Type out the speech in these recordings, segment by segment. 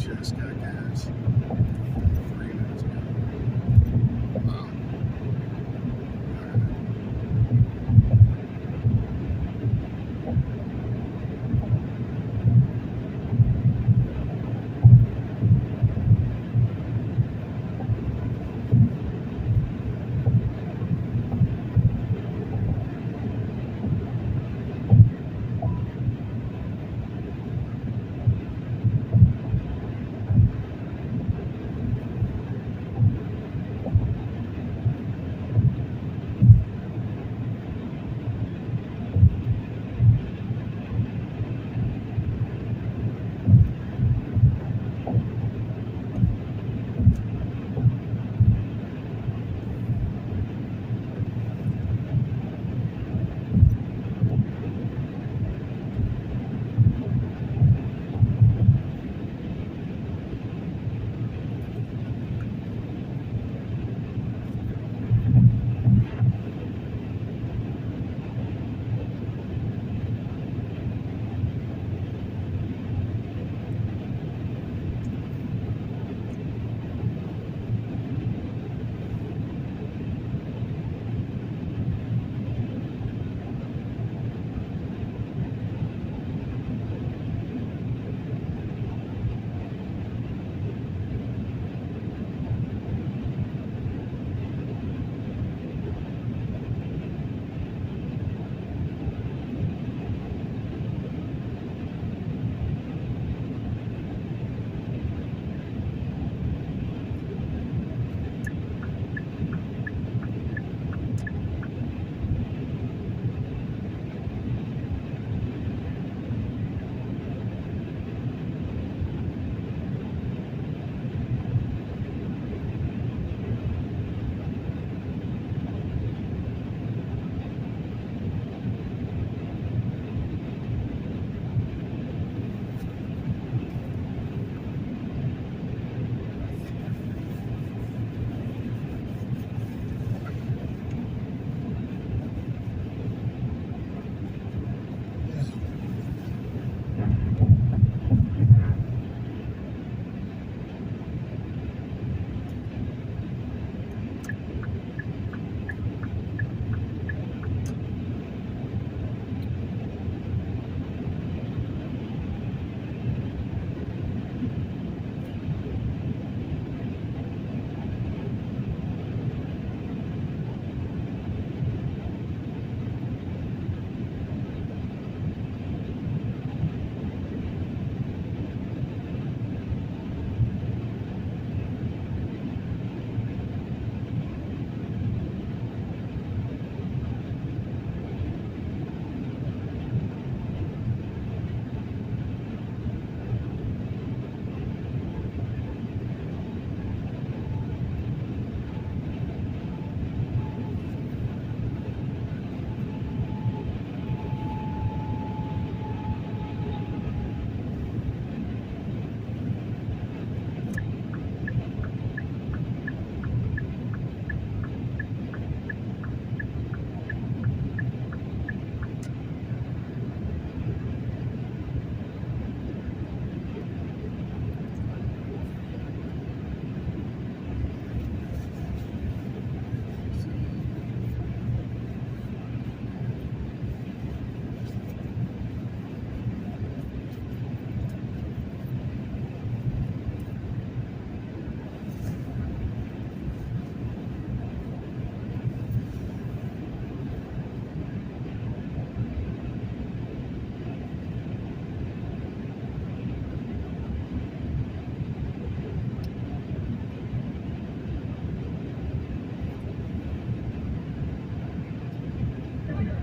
just got gas 3 minutes ago. Wow.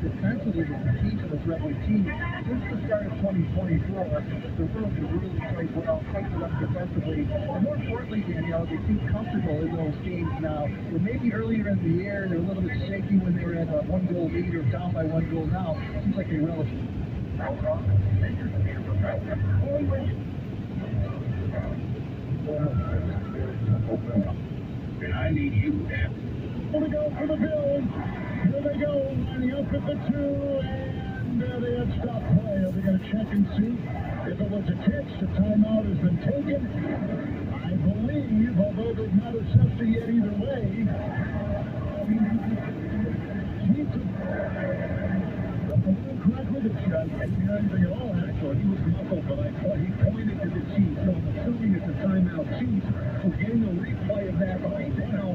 defensively is the key to this Red Wing team. Since the start of 2024, the Bruins have really played well, tightened up defensively, and more importantly, Danielle, they seem comfortable in those games now. Where maybe earlier in the year, they were a little bit shaky when they were at a one-goal lead or down by 1 goal. Now, it seems like they relish it. And I need you, Dan. Here we go for the Bills. Here they go, lining up at the 2, and they have stopped play. Are they going to check and see if it was a catch? The timeout has been taken. second. I believe, although they've not assessed it yet either way, correctly, the judge didn't hear anything at all, actually. He was muffled, but I thought he pointed to the Chiefs, so I'm assuming it's a timeout. Chiefs, we're getting a replay of that right now.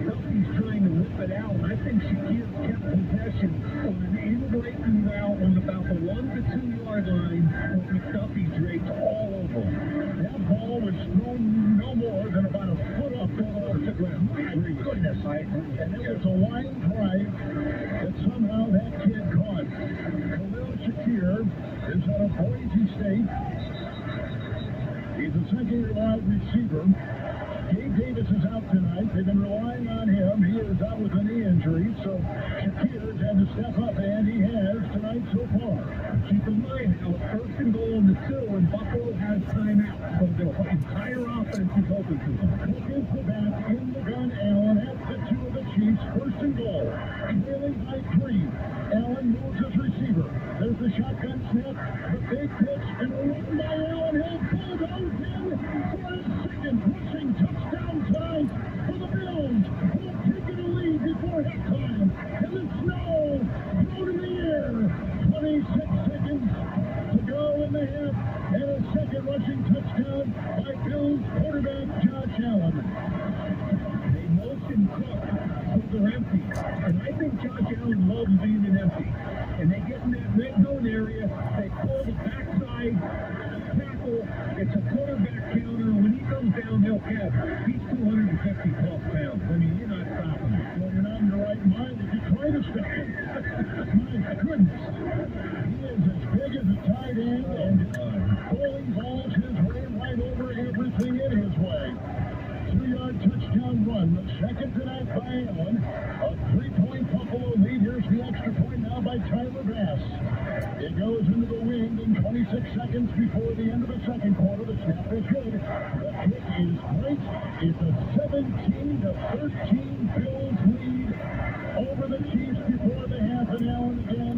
Duffy's trying to whip it out, and I think Shakir kept possession on an in-breaking route on about the 1 to 2 yard line with McDuffie draped all over him. That ball was thrown no more than about a foot up off the ground. My goodness, and it was a line drive that somehow that kid caught. Khalil Shakir is out of Boise State. He's a second-year wide receiver. Gabe Davis is out tonight. They've been relying on him. He is out with a knee injury, so Shakir's had to step up, and he has tonight so far. Keep in mind how first and goal on the 2, and Buffalo has timeout, so their entire offense is open to them. Look is the back in the gun. Allen at the 2 of the Chiefs. First and goal. Trailing by 3. Allen moves his receiver. There's the shotgun snap, the big pitch, and a run by Allen. He'll bulldoze in for his second rushing touchdown tonight for the Bills, who have taken a lead before halftime. And the snow thrown in the air. 26 seconds to go in the half, and a second rushing touchdown by Bills quarterback Josh Allen. They motion Cook, so they're empty. And I think Josh Allen loves being an empty. And they get in that red zone area, they pull the backside tackle. It's a quarterback counter. When he comes down, they'll catch. He's 250 plus pounds. I mean, you're not stopping him. Well, you're not in your right mind if you try to stop him. My goodness. He is as big as a tight end and pulling balls his way right over everything in his way. 2-yard touchdown run. The second tonight by Allen. A 3-point Buffalo lead. Here's the extra point now by Tyler Bass. It goes into the wind in 26 seconds before the end of the second quarter. The snap is good. The kick is great. It's a 17-13 Bills lead over the Chiefs before the half, and Allen again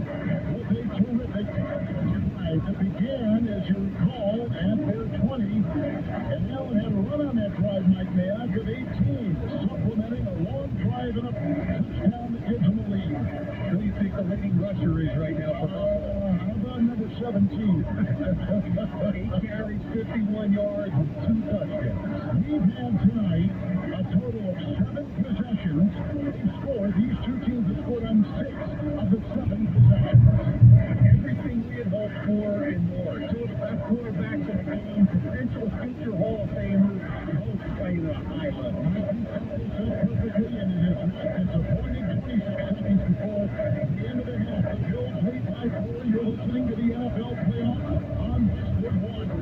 with a terrific drive that began, as you recall, at their 20. And Allen had a run on that drive, Mike Mayock, of 18, supplementing a long drive and a touchdown that gives them a lead. Who do you think the leading rusher is right now for how about number 17? 8 carries, 51 yards, and 2 touchdowns. We've had tonight a total of 7 possessions. They've scored. These two teams have scored on 6 of the 7 possessions. Everything we had hoped for and more. 2 of the best quarterbacks in the game, potential future Hall of Famers, both playing at a high level. Perfectly, and it is not disappointing. 26 seconds before the end of the half. The Bills lead by 4. You're listening to the NFL Playoffs on Westwood One.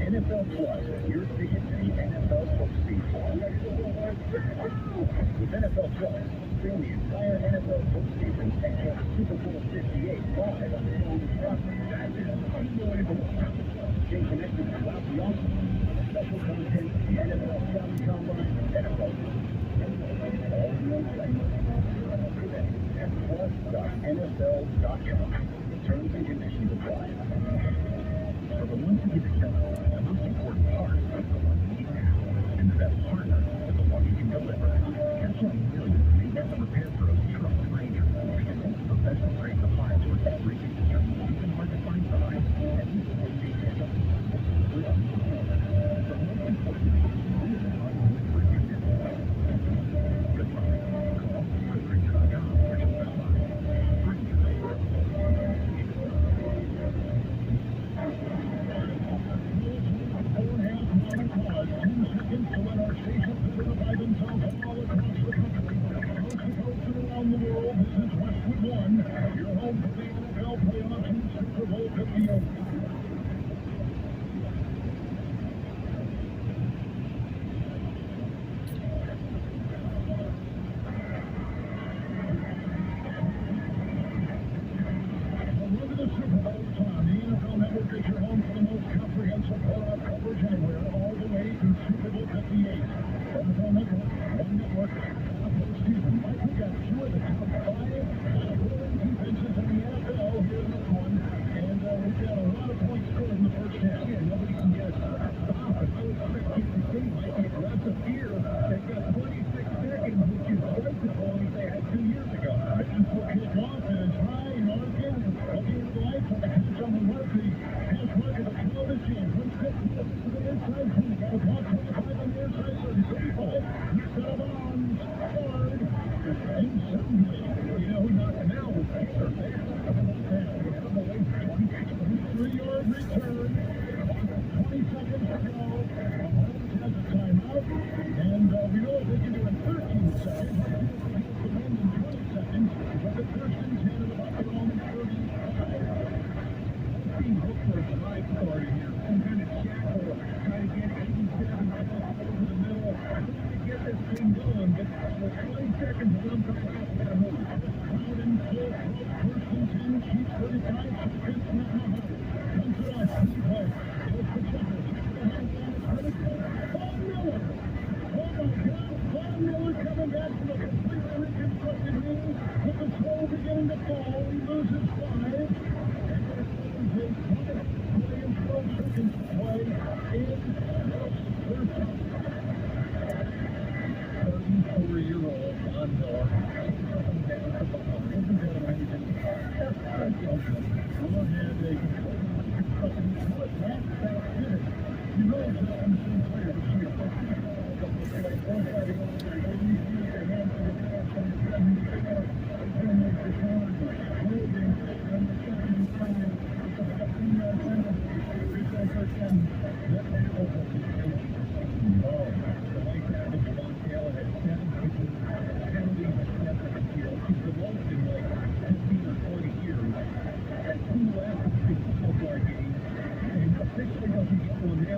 NFL Plus, your ticket to the NFL postseason. With NFL Plus, stream the entire NFL postseason and catch Super Bowl 58 live on the phone That's it. Unbelievable. Stay connected throughout the offseason. Special content, the NFL Scouting Combine, NFL all the segments. At plus.nfl.com. Terms and conditions apply. For the ones who get it done, the most important part is the one you need now. And the best partner is the one you can deliver. That's why millions of maintenance and repair pros trust Grainger. Because it's professional grade supplies for every industry. Even hard to find sometimes. And we support maintenance up to but most importantly, we are the hard work for your business. Good luck. Call Grainger.com or just stop by. Grainger.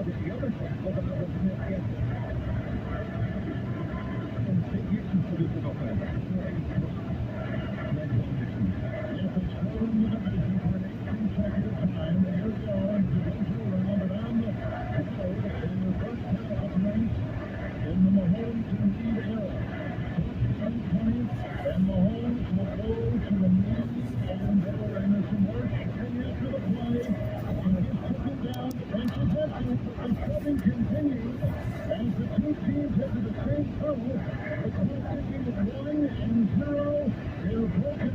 that the other tackle, Donovan Smith, gets some big issues for this offense. Continues as the two teams head to the same tunnel. The clock ticking at 1-0. They're broken,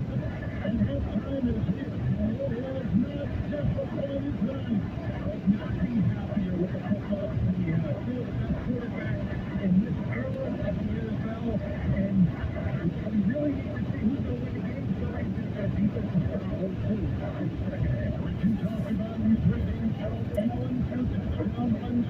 and halftime is here. And it was not just a party time. Could not be happier with the football team he has. Still the best quarterback in this era of the NFL, and we really need to see who's going to win the game tonight. This defense is going to go too in the second half. What you talked about in these ratings, Allen, 2 touchdown runs.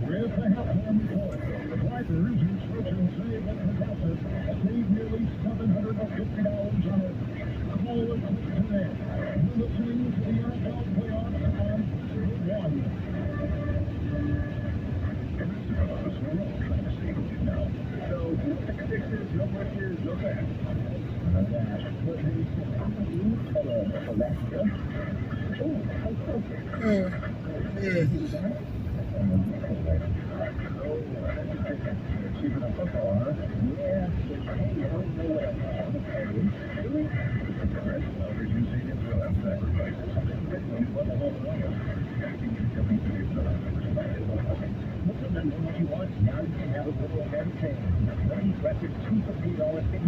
With the halftime report, the Vipers, who switch and save at Progressive, saved nearly $750 on a call and click today. You're listening to the NFL Playoffs on One. So, no fixes, no rushes, no that. Alaska. Keeping a football, huh? Yeah, but hey, you don't know what I'm saying. Really? Reducing it will have sacrifices. Look at them what you want. Now you can have a little entertainment. Let me grab your $2 for $3 thing.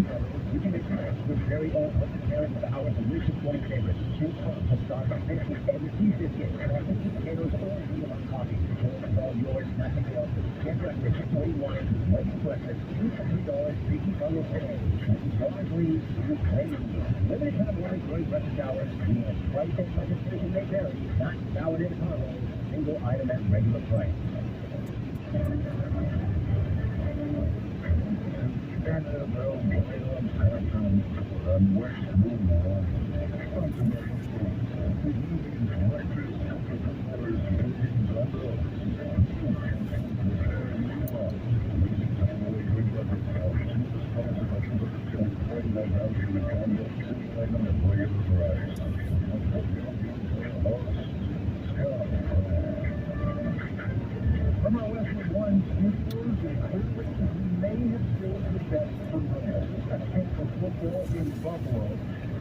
You can experience with very own vegetarian with our delicious morning favorites. Two cups of sauce on fish with every cheese biscuit, sausage, potatoes, or veal on coffee. It's all yours, nothing else. Get breakfast, 41, late breakfast, $2 for $3, speaking on your today. Please, limited time only great breakfast hours. Price and participation may vary, not valid in combo. Single item at regular price. From our Westwood One Sneakers and Cleveland, we may have saved the best for last. That's it for football in Buffalo.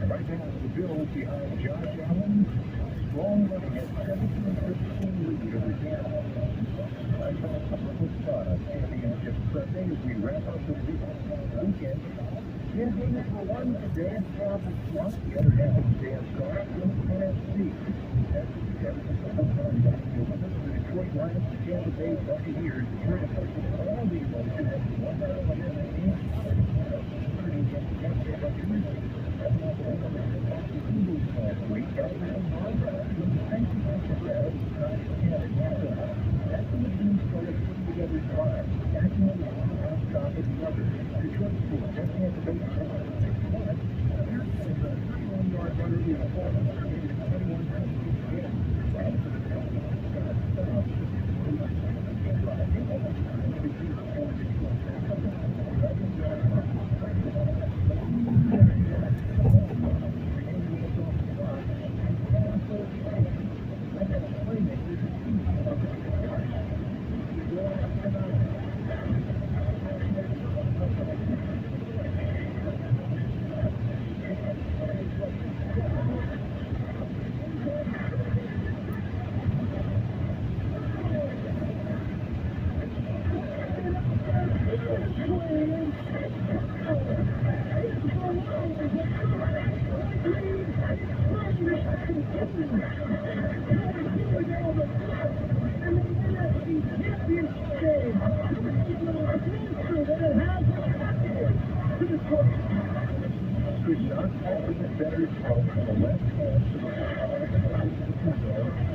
Right now, the Bills behind Josh Allen. Strong running at 17-15 lead over Tampa. I saw a couple of spot on Championship Sunday as we wrap up the weekend. Campaign for one today is Profit Plus. The other half of the day is Star in NFC. The Detroit Lions, the Tampa Bay Buccaneers, here to put all the emotion at 1 could not have been better throw from the left hand to the right.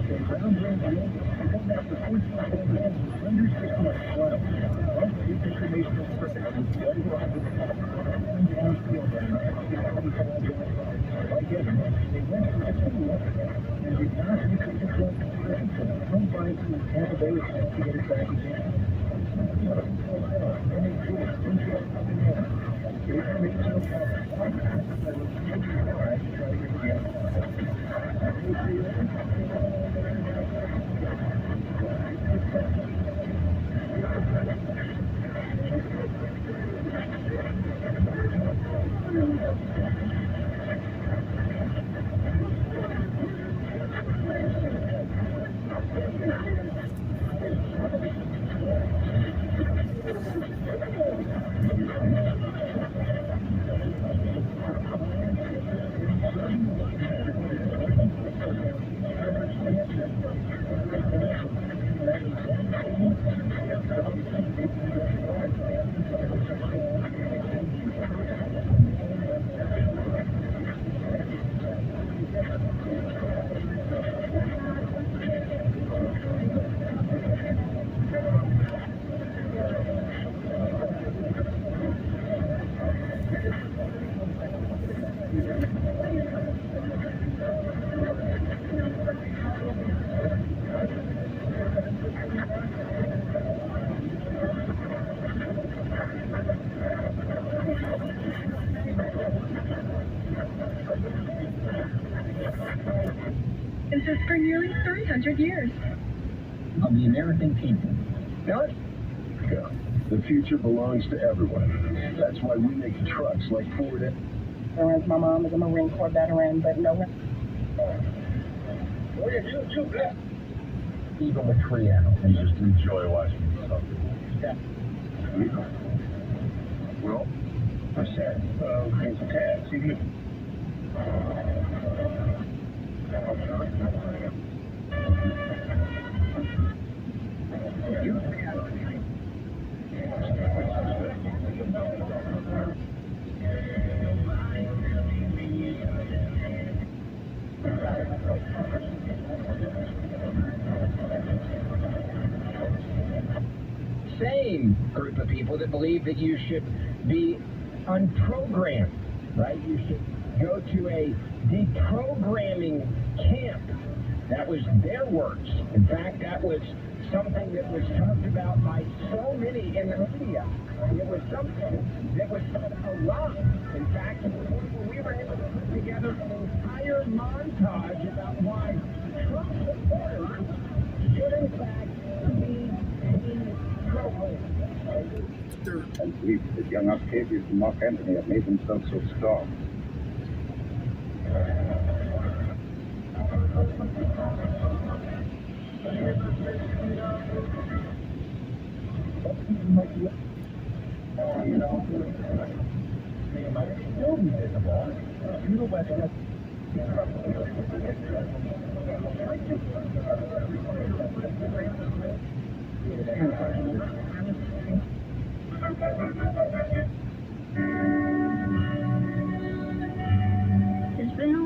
The ground ran in, and then that the first one ran under 6 months. Wow. That's informational purposes. Well, downfield and like it, they went for the 2 and did not make the control consideration. Some find from Tampa Bay to get it back again. And they did it. Informational exists for nearly 300 years. of the American people. What? Yeah. The future belongs to everyone. That's why we make trucks like Ford. My mom is a Marine Corps veteran, but no one. Oh, yeah, you too, Black. Even with Triano, and just enjoy watching stuff. Yeah. Well, I said, it's a task, even if. Same group of people that believe that you should be unprogrammed, right? You should go to a deprogramming camp. That was their words. In fact, that was something that was talked about by so many in the media. It was something that was a lot. In fact, we were able to put together an entire montage about why Trump supporters should in fact be deprogrammed. I believe that young Octavius and Mark Antony have made themselves so strong. Still be visible. To the west. It's been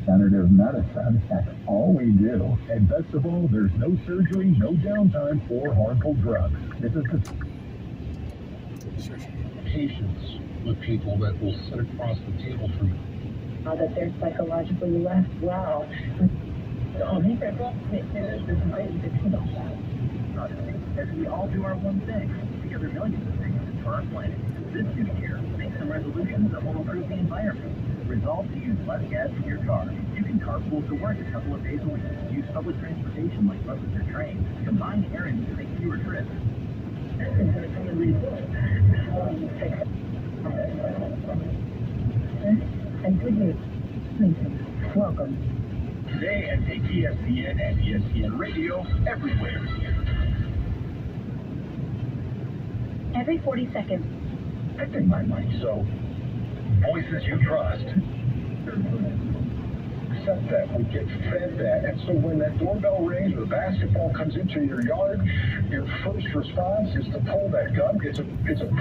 Regenerative medicine, that's all we do. And best of all, there's no surgery, no downtime, or harmful drugs. This is the patience with people that will sit across the table from you. that they're psychologically less well. As we all do our one thing, together millions of things for our planet. This new year, make some resolutions that will improve the environment. Resolve to use less gas in your car. You can carpool to work a couple of days a week. Use public transportation like buses or trains. Combine errands to make fewer trips. And good news. Welcome. Today at KTSCN and ESPN Radio, everywhere. At every 40 seconds. I think my mic, so voices you trust. Set that, we get fed that, and so when that doorbell rings or the basketball comes into your yard, your first response is to pull that gun. It's a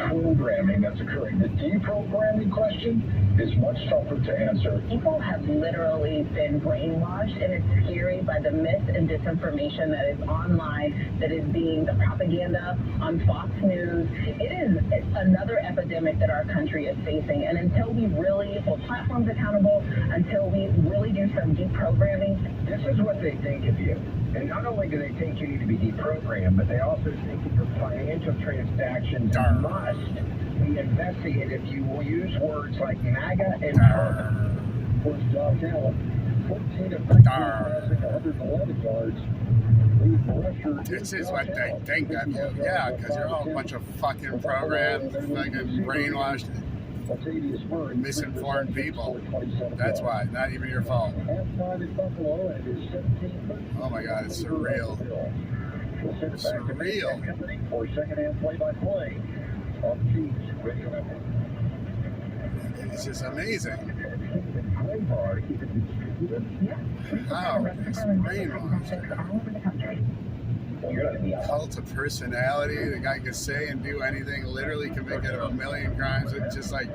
programming that's occurring. The deprogramming question is much tougher to answer. People have literally been brainwashed, and it's scary by the myth and disinformation that is online, that is being the propaganda on Fox News. It is another epidemic that our country is facing, and until we really hold platforms accountable, until we really do some deprogramming. This is what they think of you. And not only do they think you need to be deprogrammed, but they also think that your financial transactions must be investigated if you will use words like MAGA and Trump. For Josh Allen, 14 of 19 passing, 111 yards. This is what they think of you. Yeah, because you're all a bunch of fucking programmed, fucking brainwashed, misinformed people. That's why. Not even your fault. Oh my God, it's surreal. Surreal. For second-hand play-by-play on Chiefs Radio Network. It's just amazing. Wow, it's brainwashed. Cult of personality. The guy can say and do anything, literally convicted of a million crimes. It's just like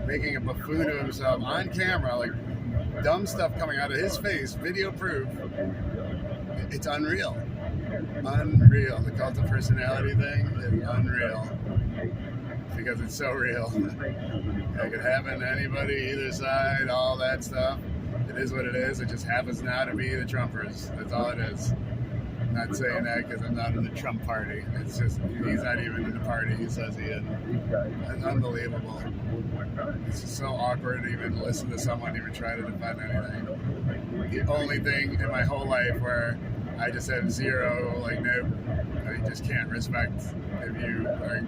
making a buffoon of himself on camera, like dumb stuff coming out of his face, video proof. It's unreal. Unreal. The cult of personality thing is unreal. Because it's so real. It could happen to anybody, either side, all that stuff. It is what it is. It just happens now to be the Trumpers. That's all it is. I'm not saying that because I'm not in the Trump party. It's just, he's not even in the party he says he is. It's unbelievable. It's just so awkward to even listen to someone even try to defend anything. The only thing in my whole life where I just have zero, like, no, I just can't respect if you are,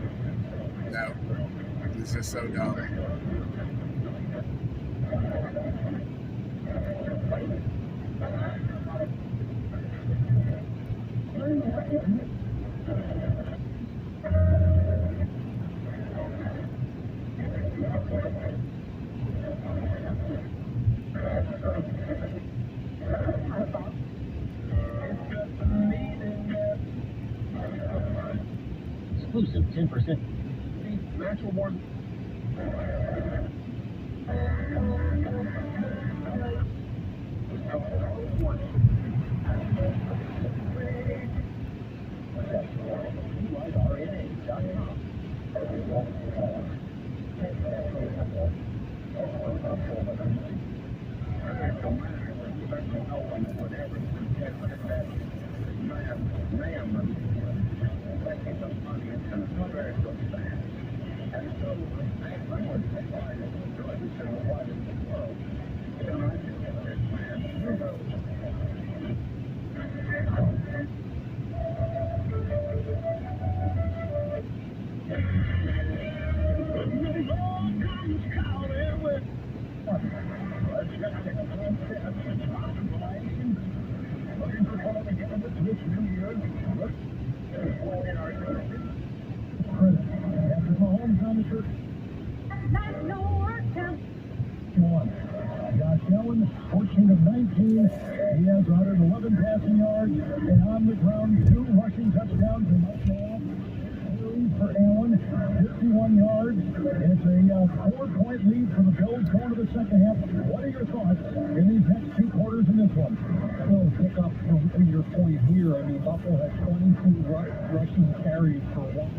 no. It's just so dumb. Exclusive 10%. Natural born. Josh Allen, 14 of 19. He has 111 passing yards and on the ground 2 rushing touchdowns and for Allen, 51 yards. It's a 4-point lead for the Bills going to the second half. What are your thoughts in these next 2 quarters in this one? Well, pick up from your point here. I mean, Buffalo has 22 rushing carries for one.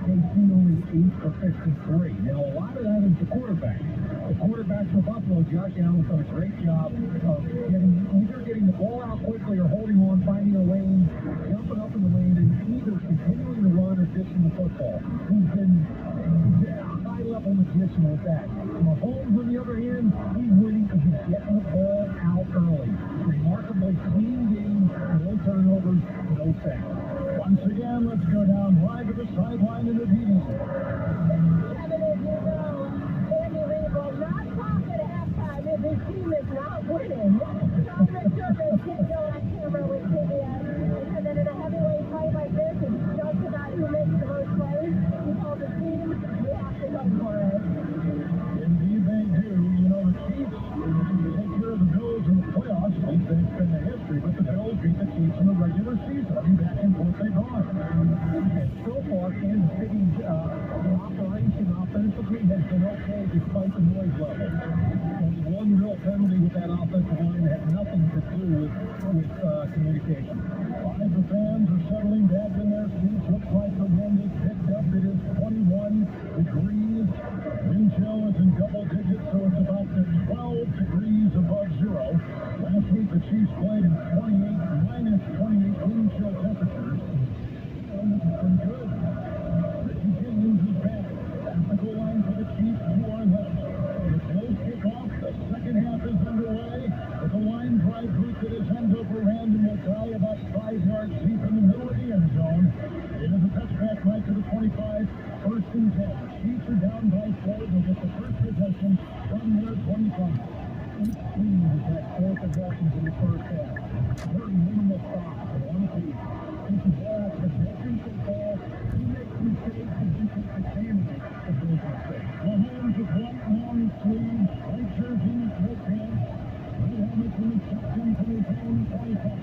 They've seen only 8 for 53. Now, a lot of that is the quarterback. The quarterback for Buffalo, Josh Allen's done a great job of getting the ball out quickly or holding on, finding a lane, jumping up in the lane, and either continuing to run or ditching the football. He's been high-level magician with that. Mahomes, on the other hand, he's winning because he's getting the ball out early. Remarkably clean game, no turnovers, no sacks. Once again, let's go down right to the sideline in the beating. His team is not winning. So make sure they can't go on camera with CBS. And then in a heavyweight fight like this, it's just about who makes the most plays. play despite the noise level. Only one real penalty with that offensive line that had nothing to do with communication. Five of the fans are settling back in their seats. Looks like the wind is picked up. It is 21 degrees. Wind chill is in double digits, so it's about 12 degrees above zero. Last week the Chiefs played in minus 28 wind chill temperatures. And this has been good. Richie Jennings is back. At the goal line for the Chiefs, 2 on left. The close kickoff. The second half is underway. With the line drive route that is end over end and will tie about 5 yards deep in the middle of the end zone. It is a touchback right to the 25. First and 10. Chiefs are down by 4. They'll get the first possession from their 25. 18 has had 4 possessions in the first half. Very minimal stops and one apiece. This is all possession football. He makes mistakes and defense advantage of those mistakes. Mahomes with white long sleeves, white jersey, no pants, no helmet from the shotgun from his own 25.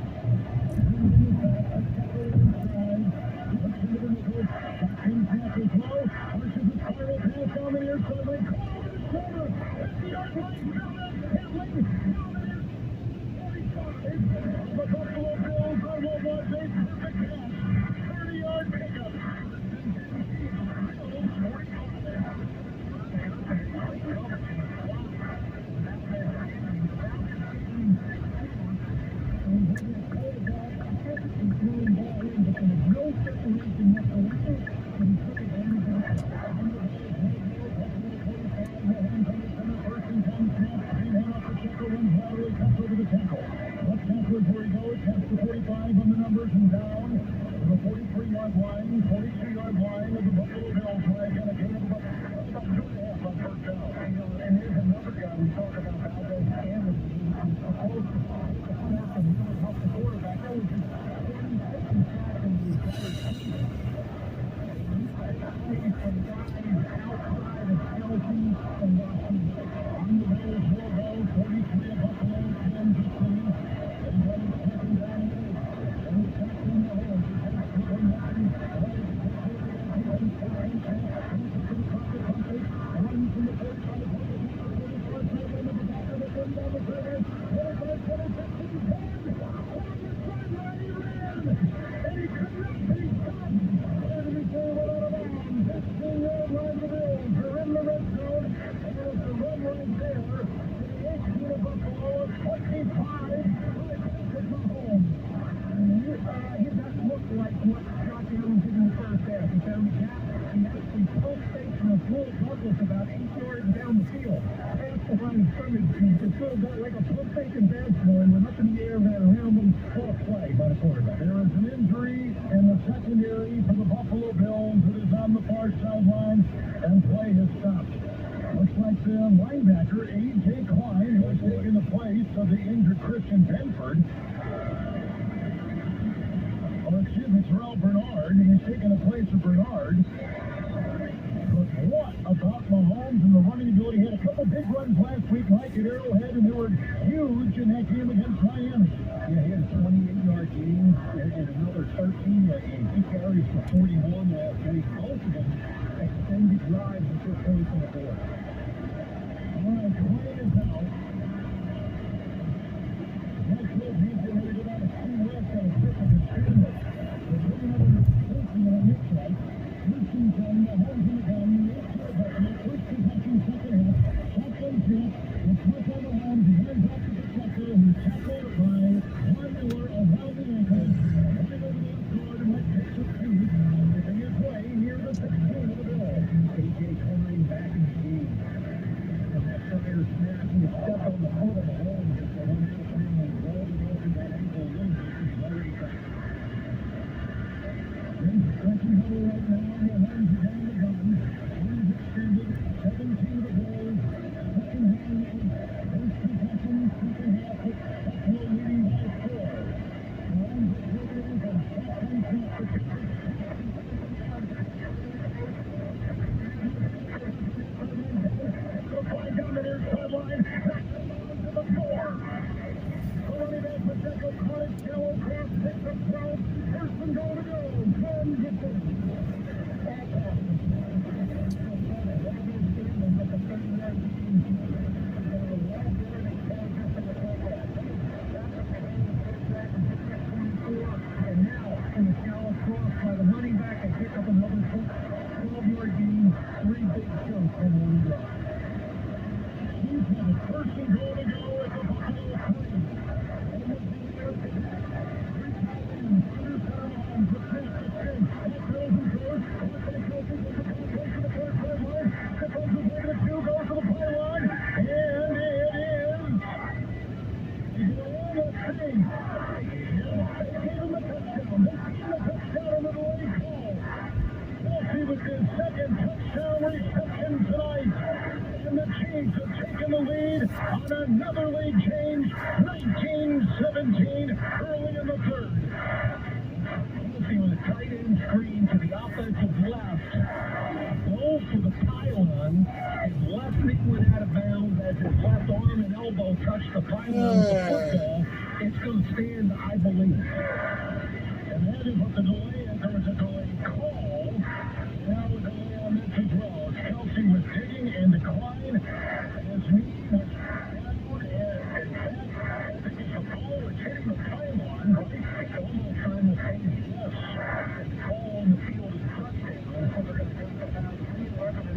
Turns in the back, a tackle inside, looks into the middle, shotgun pass is low, arches a spiral pass down the near sideline, caught over the shoulder, 50-yard line, Hamlin, the Buffalo Bills are one more big perfect catch, 30-yard pickup. Terrell Bernard, and he's taking the place of Bernard. But what about Mahomes and the running ability? He had a couple big runs last week, Mike, at Arrowhead, and they were huge in that game against Miami. Yeah, he had a 28-yard game and another 13-yard game. He carries for 41 last week. Both of them extended drives and took points on the board. All right, Clay is out. Next move, he's going to go down to Steve West on a trip of his field. They're looking over the safety on this side. Houston's on the Mahomes in the gun. First possession, second half. Shotgun snap. The Smith on the line. He hands off to the protector, who's tackled by Von Miller around the ankle. Running over the guard and might take some feet. Making his way near the 16 of the ball. A.J. Klein back in the game. reception tonight. And the Chiefs have taken the lead on another lead change, 19-17, early in the third. See with a tight end screen to the offensive left. Goal for the pylon. His left knee went out of bounds as his left arm and elbow touched the pylon of the football. It's going to stand, I believe. And that is what the delay is. There was a delay call. Now a delay on that to draw. Kelsey was digging and declined. His knee was down and back. I think it's the ball was hitting the pylon, right? It's almost simultaneous. The call on the field is touchdown. So they're going to take about 3-11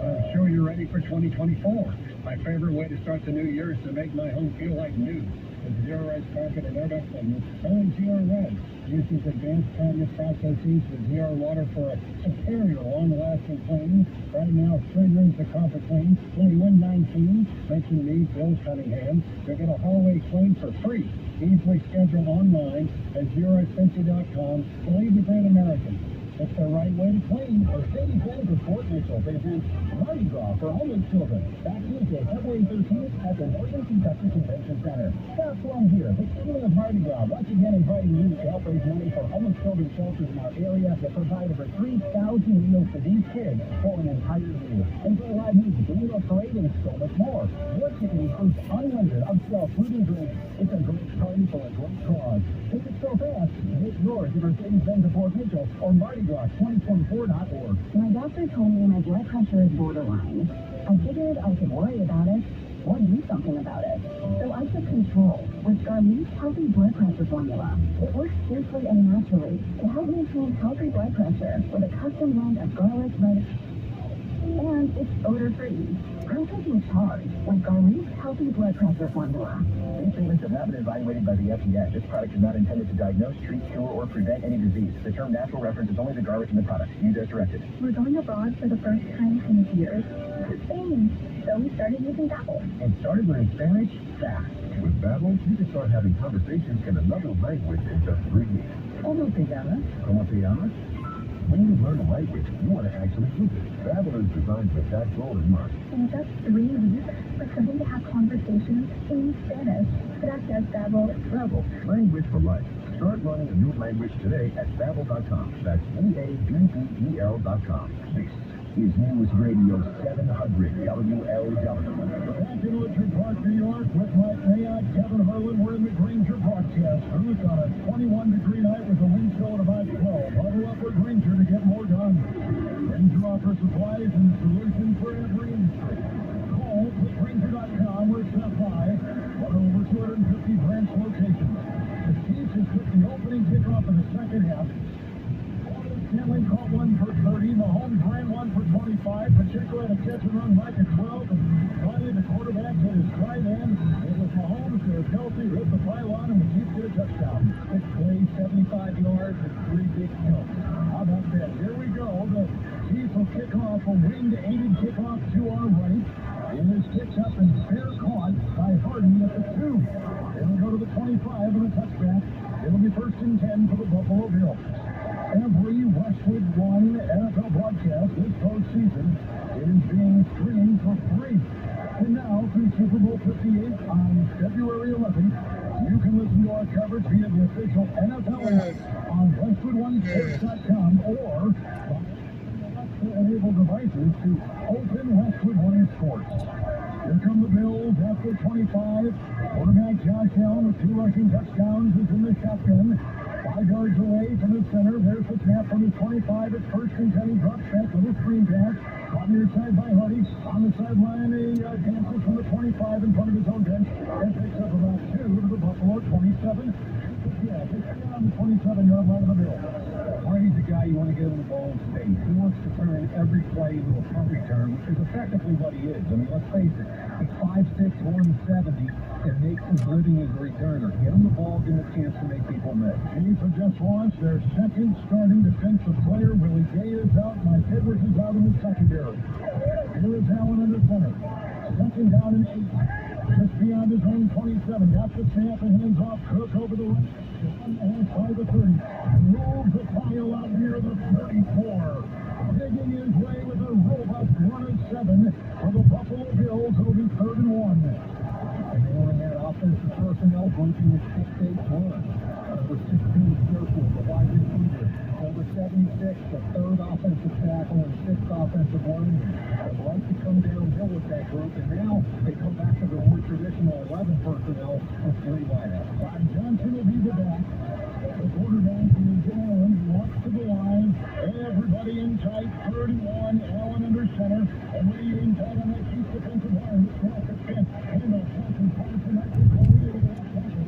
I'm sure you're ready for 2024. My favorite way to start the new year is to make my home feel like new. With Zero Res carpet and air duct cleaners, only Zero Res uses advanced patio processes with zero water for a superior long-lasting clean. Right now, 3 rooms of carpet clean, only $119. Mention me, Bill Cunningham. You'll get a hallway clean for free. Easily schedule online at ZeroResFency.com. Believe the great American. It's the right way to clean. Mercedes-Benz of Fort Mitchell presents Mardi Gras for homeless children. Back Tuesday, February 13th at the Northern Kentucky Convention Center. Have fun here. The beginning of Mardi Gras. Once again, inviting you to help raise money for homeless children's shelters in our area that provide over 3,000 meals for these kids for an entire year. Enjoy live music, a meal parade, and so much more. Your ticket includes unlimited upsell food and drinks. It's a great party for a great cause. Tickets so fast. Get yours at Mercedes-Benz of Fort Mitchell or MardiGras2024.org. My doctor told me my blood pressure is borderline. I figured I could worry about it or do something about it. So I took control with Garlee's Healthy Blood Pressure Formula. It works safely and naturally to help maintain healthy blood pressure with a custom blend of garlic, red, and it's odor-free. I'm taking charge with Garlee's Healthy Blood Pressure Formula. These treatments have not been evaluated by the FDA. This product is not intended to diagnose, treat, cure, or prevent any disease. The term natural references only the garlic in the product. Use as directed. We're going abroad for the first time in years to Spain, so we started using Babbel. And started learning Spanish fast. With Babbel, you can start having conversations in another language in just 3 weeks. ¿Cómo te llamas? ¿Cómo te llamas? When you learn a language, you want to actually use it. Babbel is designed for casual and learn. In just 3 weeks, we're starting to have conversations in Spanish. Gracias, Babbel. Babbel, language for life. Start learning a new language today at Babbel.com. That's BABBEL.com. This is News Radio 700 WLW. Back in Orchard Park, New York, with Mike Mayotte, Kevin Harlan. We're in the Granger broadcast booth on a 21-degree night with a wind chill at about 12. Huddle up with Granger to get more done. Granger offers supplies and solutions for every industry. Call Granger.com or stop by one of over 250 branch locations. The Chiefs has took the opening kickoff in the second half. Stanley caught one for 30. Mahomes ran one for 25. Pacheco had a catch and run back at 12. And finally, the quarterback hit his tight end. It was Mahomes who was healthy, hit the pylon, and the Chiefs get a touchdown. 6 plays, 75 yards, and 3 big kills. How about that? Here we go. The Chiefs will kick off a wind-aided kickoff to our right. And this kicks up and fair caught by Harden at the 2. It'll go to the 25 and a touchback. It'll be 1st and 10 for the Buffalo Bills. Every Westwood One NFL broadcast this postseason is being streamed for free. And now, through Super Bowl 58 on February 11th, you can listen to our coverage via the official NFL app on WestwoodOneSports.com or Alexa-enabled devices to open Westwood One Sports. Here come the Bills after 25. Quarterback Josh Allen with 2 rushing touchdowns is in the shotgun. 5 yards away from the center. There's the snap from his 25. It's first and 10. He drops back. Little screen pass. On the near side by Hardy. On the sideline, a dances from the 25 in front of his own bench. And picks up about 2 to the Buffalo 27. Yeah, it's on the 27-yard line of the Bills. Hardy's the guy you want to get him the ball in space. He wants to turn every play into a punt return, which is effectively what he is. I mean, let's face it. He's 5'6", 170, and makes his living as a returner. Get him the ball, give him a chance to make people miss. Chiefs have just launched their second starting defensive player. Willie Gay is out. Mike Edwards is out in the secondary. Here is Allen under center. Second down and 8. Just beyond his own 27. Got the snap and hands off. Cook over the right. By the 30. Moves the pile out near the 34. Digging his way with a robust run of 7 for the Buffalo Bills. It'll be 3rd and 1. And they only had offensive personnel grouping with 6'8", Number 16, Circle, the wide receiver. Number 76, the 3rd offensive tackle and 6th offensive lineman. They'd like to come downhill with that group, and now they come back to the more traditional 11 personnel with 3 wideouts. Todd Johnson will be the back. The quarterback is Allen. He walks to the line. Everybody in tight. 31. Allen under center. And waiting tight on that Chiefs defensive line. This snap is spent. And the Johnson passes and that's the goal to the back tackle.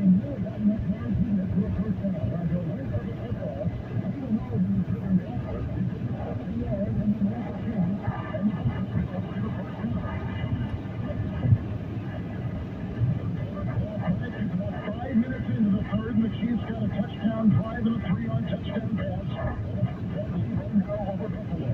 And really got enough yards in there for a first down. I go right for the football. Even though he was driven backwards, he just got 3 yards and then walks again. And he gets the first down. 5 minutes into the 3rd, and the Chiefs got a touchdown drive and a 3-yard touchdown pass. Now over Buffalo.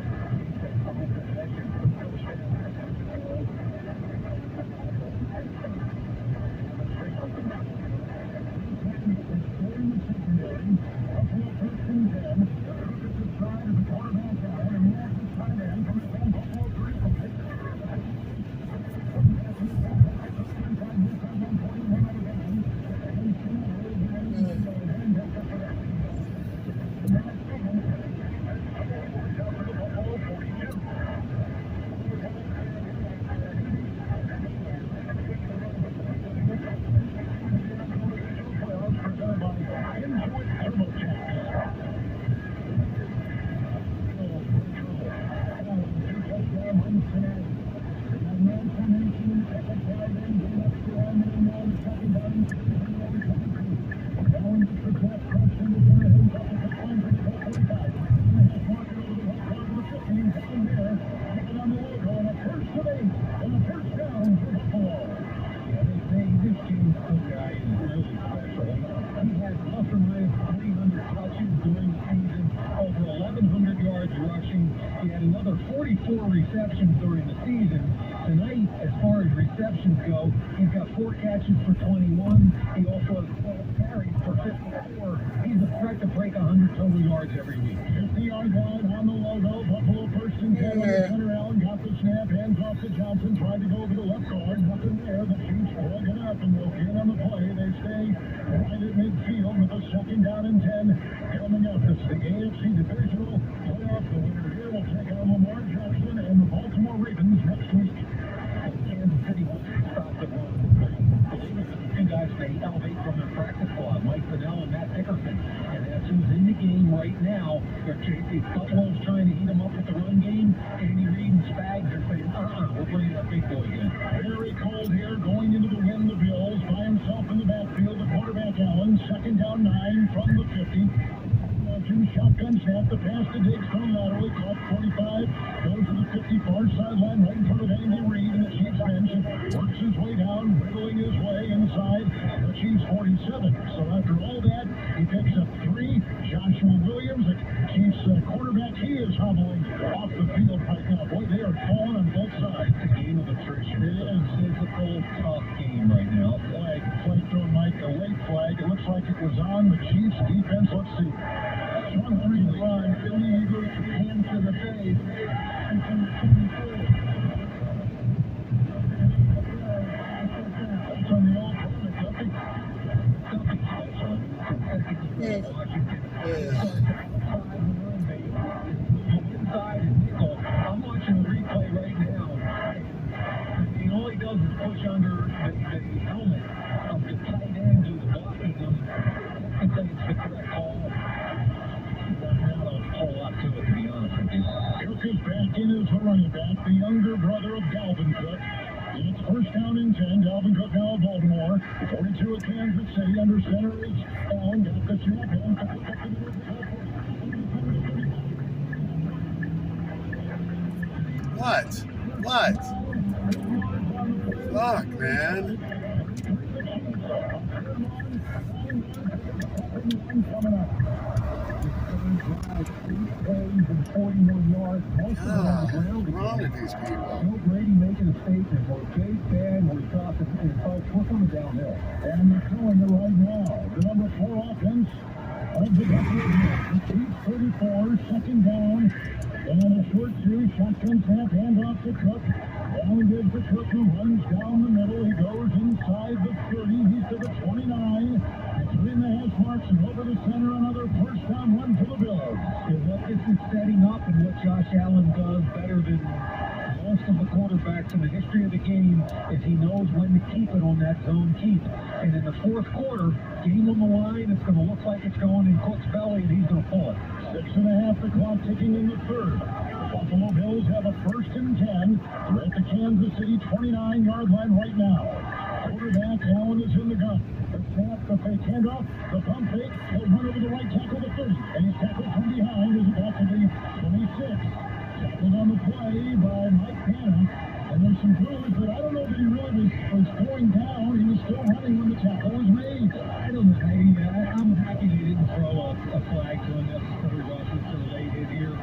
Receptions during the season. Tonight, as far as receptions go, he's got 4 catches for 21. He also has 12 carries for 54. He's a threat to break 100 total yards every week. 50-yard line on the logo. Buffalo first and 10 on the center. Allen got the snap. Hands off to Johnson. Tried to go over the left guard. Nothing there. The Chiefs plug it up and they'll get on the play. They stay right at midfield with a 2nd down and 10 coming up. This is the AFC Divisional Playoff. The winner here will take on Lamar Jackson and the Baltimore Ravens next week. Kansas City wants to stop the run. Two guys they elevate from their practice squad, Mike Fennell and Matt Dickerson. And that's who's in the game right now. Buffalo's trying to heat them up with the run game. Andy Reid and Spags are saying, we're bringing that big boy in. Very cold here, going into the wind. The Bills by himself in the backfield. The quarterback Allen, 2nd down 9 from the 50. Shotgun snap, the pass to Diggs from laterally, caught 45, goes to the 50, far sideline, right in front of Andy Reid, and the Chiefs bench works his way down, wiggling his way inside the Chiefs 47. So after all that, he picks up 3. Joshua Williams, the Chiefs quarterback, he is hobbling off the field right now. Boy, they are falling on both sides. It's a game of attrition. It is a physical, tough game right now. Flag thrown, Mike, a late flag. It looks like it was on the Chiefs defense. Let's see. Hungry run, Billy Eagles, hand to the face. That's on the old I'm watching the replay right now. And all he does is push under the helmet of the tight end who's blocking him and say it's the in as the running back, the younger brother of Dalvin Cook. It's first down and 10. Dalvin Cook now of Baltimore. 42 at Kansas City. Under center is Allen. Got the snap in. What? What? Fuck, man. What's wrong with these people? No Brady making a statement. Well, Chase bad, well, he's off the folks. We're coming downhill. And they're throwing it right now. The number 4 offense of the Buffalo Bills. Chiefs 34, second down. And a short 2, shotgun snap, hand off to Cook. Down gives to Cook, who runs down the middle. He goes inside the 30. He's to the 29. 3.5 marks and over the center. Another first down run for the Bills. What this is setting up and what Josh Allen does better than most of the quarterbacks in the history of the game is he knows when to keep it on that zone keep. And in the fourth quarter, game on the line, it's going to look like it's going in Cook's belly and he's going to pull it. 6.5 the clock ticking in the third. The Buffalo Bills have a first and 10. They're at the Kansas City 29-yard line right now. Quarterback Allen is in the gun. The snap, the fake handoff, the pump fake. He'll run over the right tackle, the 30. And he's tackled from behind as he got to the 26. Tackled on the play by Mike Hanna. And there's some clues, but I don't know that he really was going down. He was still running when the tackle was made. I don't know. I'm happy they didn't throw a flag to unnecessary roughness or late hit here.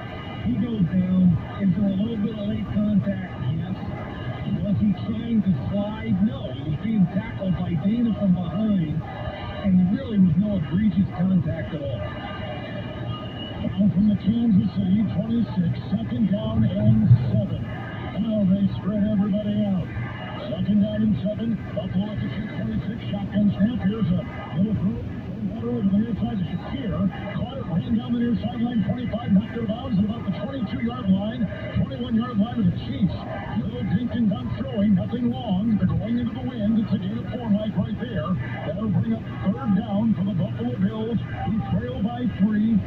He goes down. Is there a little bit of late contact? Yes. Was he trying to slide? No. He was being tackled by Dana from behind, and there really was no egregious contact at all. Down from the Kansas City 26, second down and 7. Now they spread everybody out. Second down and 7. Buffalo at the 26. Shotgun snap. Here's a little throw. Over the near side to Shakir. Caught it, ran down the near sideline. 25, knocked it out of bounds at about the 22-yard line. 21-yard line of the Chiefs. Little Jenkins on throwing. Nothing long. They're going into the wind. It's a gain of 4, Mike, right there. That'll bring up third down for the Buffalo Bills. He trailed by 3.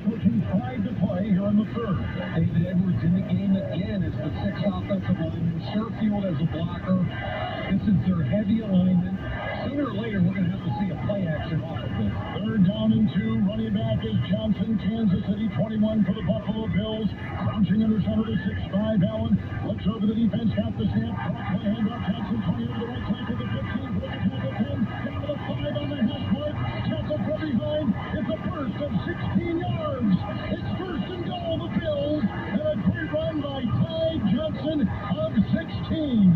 Approaching 5 to play here in the third. David Edwards in the game again as the 6th offensive lineman. Sherfield as a blocker. This is their heavy alignment. Sooner or later, we're going to have to see a play action off of this. Third down and 2. Running back is Johnson. Kansas City 21 for the Buffalo Bills. Crouching under center to 6'5". Allen looks over the defense. Got the snap. Caught play handoff. Johnson 20 over the right tackle to 15. Put the tackle 10. Down to the 5 on the half court. Tackle from behind. It's a burst of 16 yards. It's first and goal, the Bills. And a great run by Ty Johnson of 16.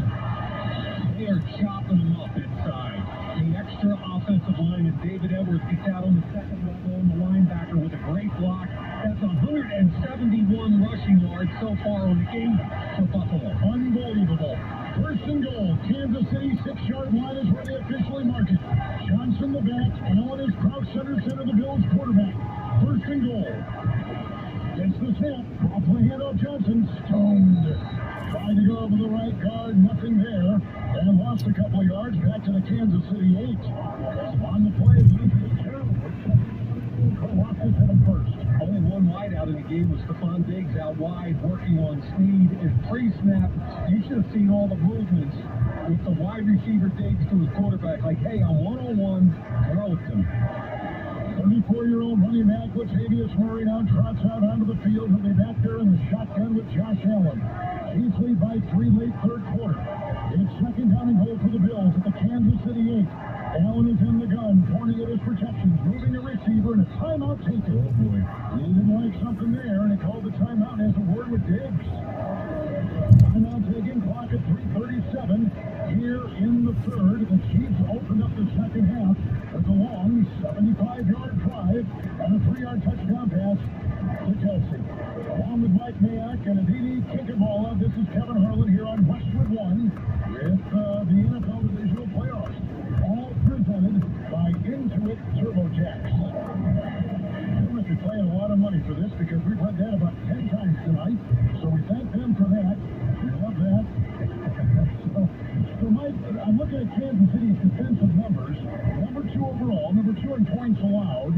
They are chopping them up inside. The extra offensive line, and David Edwards gets out on the second level, and the linebacker with a great block. That's 171 rushing yards so far on the game for Buffalo. Unbelievable. First and goal. Kansas City 6-yard line is where they officially mark it. Johnson the back. Allen is crouched center, the Bills quarterback. First and goal. Gets the snap. Play handoff Johnson. Stoned. Trying to go over the right guard. Nothing there. And lost a couple of yards. Back to the Kansas City 8. On the play. Colossus hit him first. Only one wide out in the game was Stephon Diggs out wide working on speed. And pre-snap, you should have seen all the movements with the wide receiver Diggs to his quarterback. Like, hey, I'm one-on-one. Throw it to me. 34-year-old running back Latavius Murray now trots out onto the field. He'll be back there in the shotgun with Josh Allen. Chiefs lead by 3 late third quarter. It's second down and goal for the Bills at the Kansas City 8. Allen is in the gun, pointing at his protections, moving the receiver, and a timeout taken. Oh boy. He didn't like something there, and he called the timeout and has a word with Diggs. Timeout taken, clock at 3:37. Here in the third, the Chiefs opened up the second half with a long 75-yard drive and a 3-yard touchdown pass to Kelsey. Along with Mike Mayock and Aditi Kinkabala, this is Kevin Harlan here on Westwood One with the NFL Divisional Playoffs. All presented by Intuit TurboTax. They must be paying a lot of money for this because we've read that about 10 times tonight. So we thank them for that. We love that. So Mike, I'm looking at Kansas City's defensive numbers. Number 2 overall, number 2 in points allowed,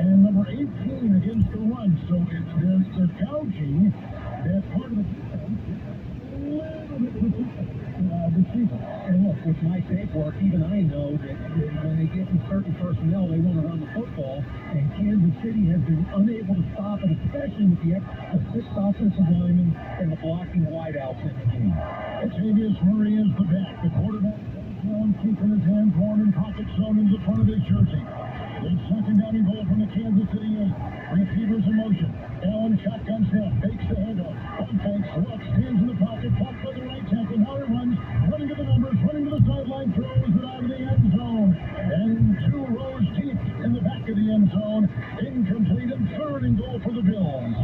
and number 18 against the run. So they're gouging as part of the defense, a little bit deceiver. And look, with my tape work, even I know that when they get in certain personnel, they want to run the football, and Kansas City has been unable to stop it, especially with the sixth offensive linemen and the blocking wideouts in the game. Latavius Murray is the back. The quarterback, Allen, keeping his hands warm in pocket zone in the front of his jersey. It's second down and goal from the Kansas City 8. Receivers in motion. Allen shotgun snap, fakes the handoff. One fakes, looks, stands in the pocket, blocked by the right tackle. Now he runs, running to the numbers, running to the sideline, throws it out of the end zone. And 2 rows deep in the back of the end zone. Incomplete and third and goal for the Bills.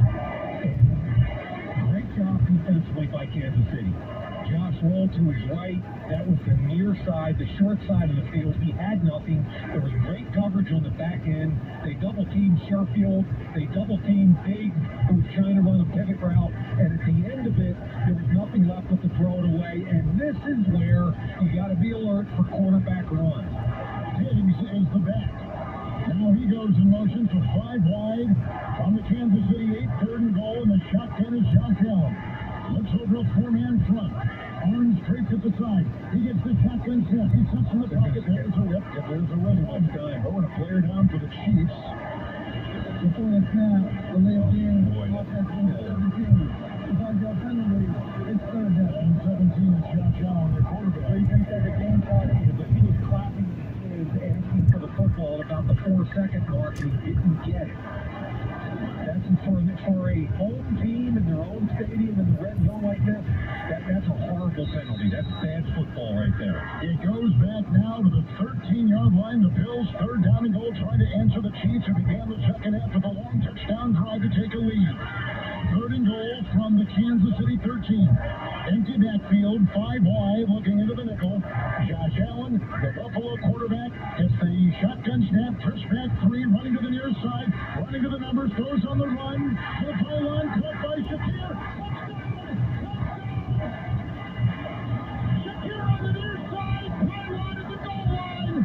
Great job defensively by Kansas City. Josh rolled to his right. That was the near side, the short side of the field. He had nothing. There was great coverage on the back end. They double-teamed Sherfield. They double-teamed Diggs, who was trying to run a pivot route. And at the end of it, there was nothing left but to throw it away. And this is where you got to be alert for quarterback runs. Diggs is the back. Now he goes in motion to 5 wide on the Kansas City 8, third and goal, and the shotgun is Josh Allen. Looks over a 4-man front. Arms straight to the side. He gets the shotgun snap. He sits in the pocket. There's a running one time. Oh, and a player down for the Chiefs. Before the snap, the layup in. Offense in 17. Without that penalty, it's third down. And 17 is Josh Allen, the quarterback. He thinks that the game started because he was clapping his asking for the football about the 4-second mark, and he didn't get it. That's for a home team in their own stadium in the red zone like this. That's a horrible penalty. That's bad football right there. It goes back now to the 13-yard line. The Bills third down and goal trying to answer the Chiefs who began the second half with a long touchdown drive to take a lead. Third and goal from the Kansas City 13. Empty backfield, 5 wide, looking into the nickel. Josh Allen, the Buffalo quarterback, gets the shotgun snap, trips back 3, running to the near side, running to the numbers, goes on the run, to the pylon, caught by Shakir. Shakir on the near side, pylon at the goal line.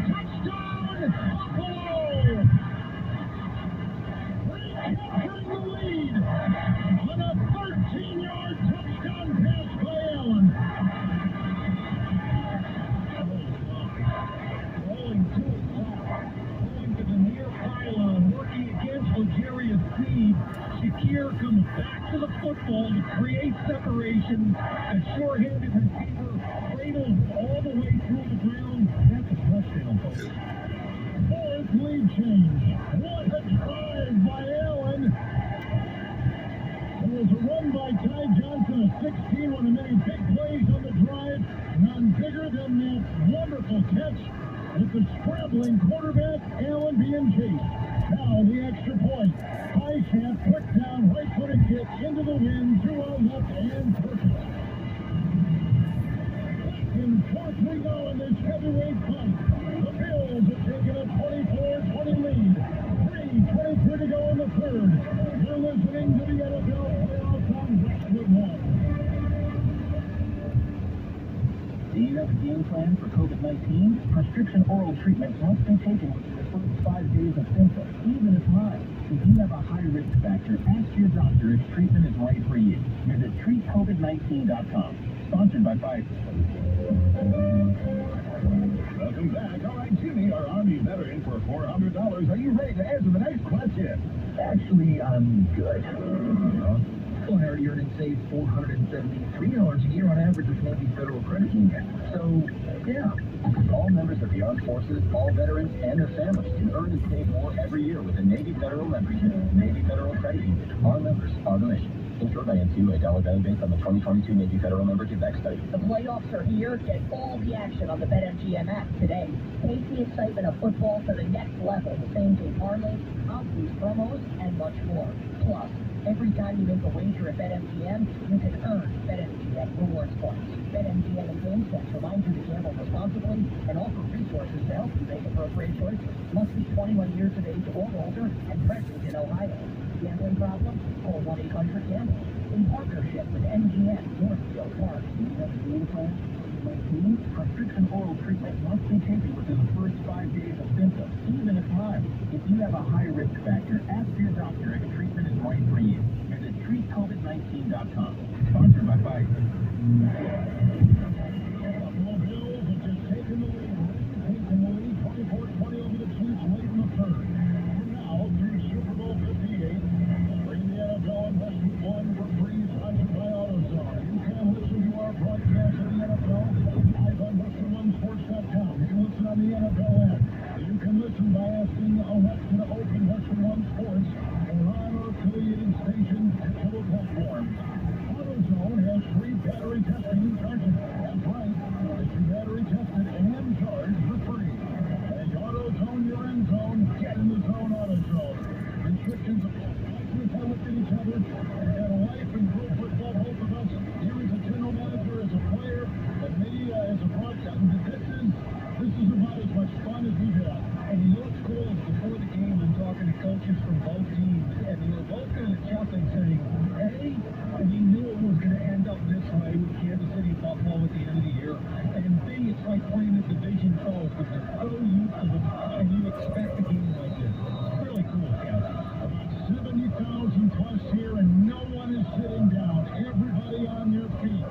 Touchdown, Buffalo! Recapturing the lead on a 13-yard touchdown pass by Allen. Rolling to his left, going to the near pylon, working against L'Jarius Sneed. Shakir comes back to the football to create separation. A short-handed receiver cradles all the way through the ground. That's a touchdown, folks. Fourth lead change. What a drive by Allen. There was a run by Ty Johnson, a 16, one of many big plays on the drive. None bigger than that wonderful catch with the scrambling quarterback, Allen, being chased. Now the extra point. High shaft, quick down, right-footed kick into the wind, through our left and perfect. In fourth we go in this heavyweight fight. The Bills have taken a 24-20 lead. 3:23 to go in the third. You're listening to the NFL Playoffs on Westwood One. Do you have a game plan for COVID-19? Prescription oral treatment must be taken within the first 5 days of symptoms, even if mild. If you have a high risk factor, ask your doctor if treatment is right for you. Visit treatcovid19.com. Sponsored by Pfizer. Welcome back. All right, Jimmy, our Army veteran for $400. Are you ready to answer the next question? Actually, I'm good. Well, Harry earning saves $473 a year on average with Navy Federal Credit Union. So, yeah. All members of the Armed Forces, all veterans, and their families can earn and save more every year with a Navy Federal membership. Navy Federal Credit Union. Our members are the mission. Insured by NCUA, dollar value based on the 2022 Navy Federal Membership Back Study. The playoffs are here. Get all the action on the BetMGM app today. Take the excitement of football to the next level. The same-day parlays, odds, promos, and much more. Plus, every time you make a wager at BetMGM, you can earn BetMGM rewards points. BetMGM and GameSense remind you to gamble responsibly and offer resources to help you make appropriate choices. Must be 21 years of age or older and present in Ohio. Gambling problem? Call 1-800-GAMBLE. In partnership with MGM Northfield Park. Do you have a game plan? Prescription oral treatment must be taken within the first 5 days of symptoms, even if mild. If you have a high risk factor, ask your doctor if treatment is right for you. Visit treatcovid19.com. sportsbet.com. Sponsored by Pfizer. Buffalo Bills have just taken the lead. Taken the lead 24-20 over the Chiefs late in the third. We're now through Super Bowl 58. Bring the NFL and Westwood One for free, sponsored by AutoZone. You can listen to our broadcast of the NFL live on WestwoodOneSports.com. You can listen on the NFL app. You can listen by asking Alexa to open Westwood One Sports or on our affiliated station digital platforms. AutoZone has free battery testing and charging. That's right. Get your battery tested and charged for free. Hey, AutoZone, your end zone. Get in the zone, AutoZone. Restrictions apply. We've all looked at each other and had a life in pro football, both of us. You as a general manager, as a player, and me as a broadcaster. This is about as much fun as we've had. And you know what's cool is before the game, I'm talking to coaches from both teams, and they were both kind of chuckling, saying, hey, we knew it was going to end up this way with Kansas City and Buffalo at the end of the year. And B, it's like playing the division foes, but they're so used to them, and you expect a game like this. It's really cool, guys. 70,000 plus here, and no one is sitting down. Everybody on their feet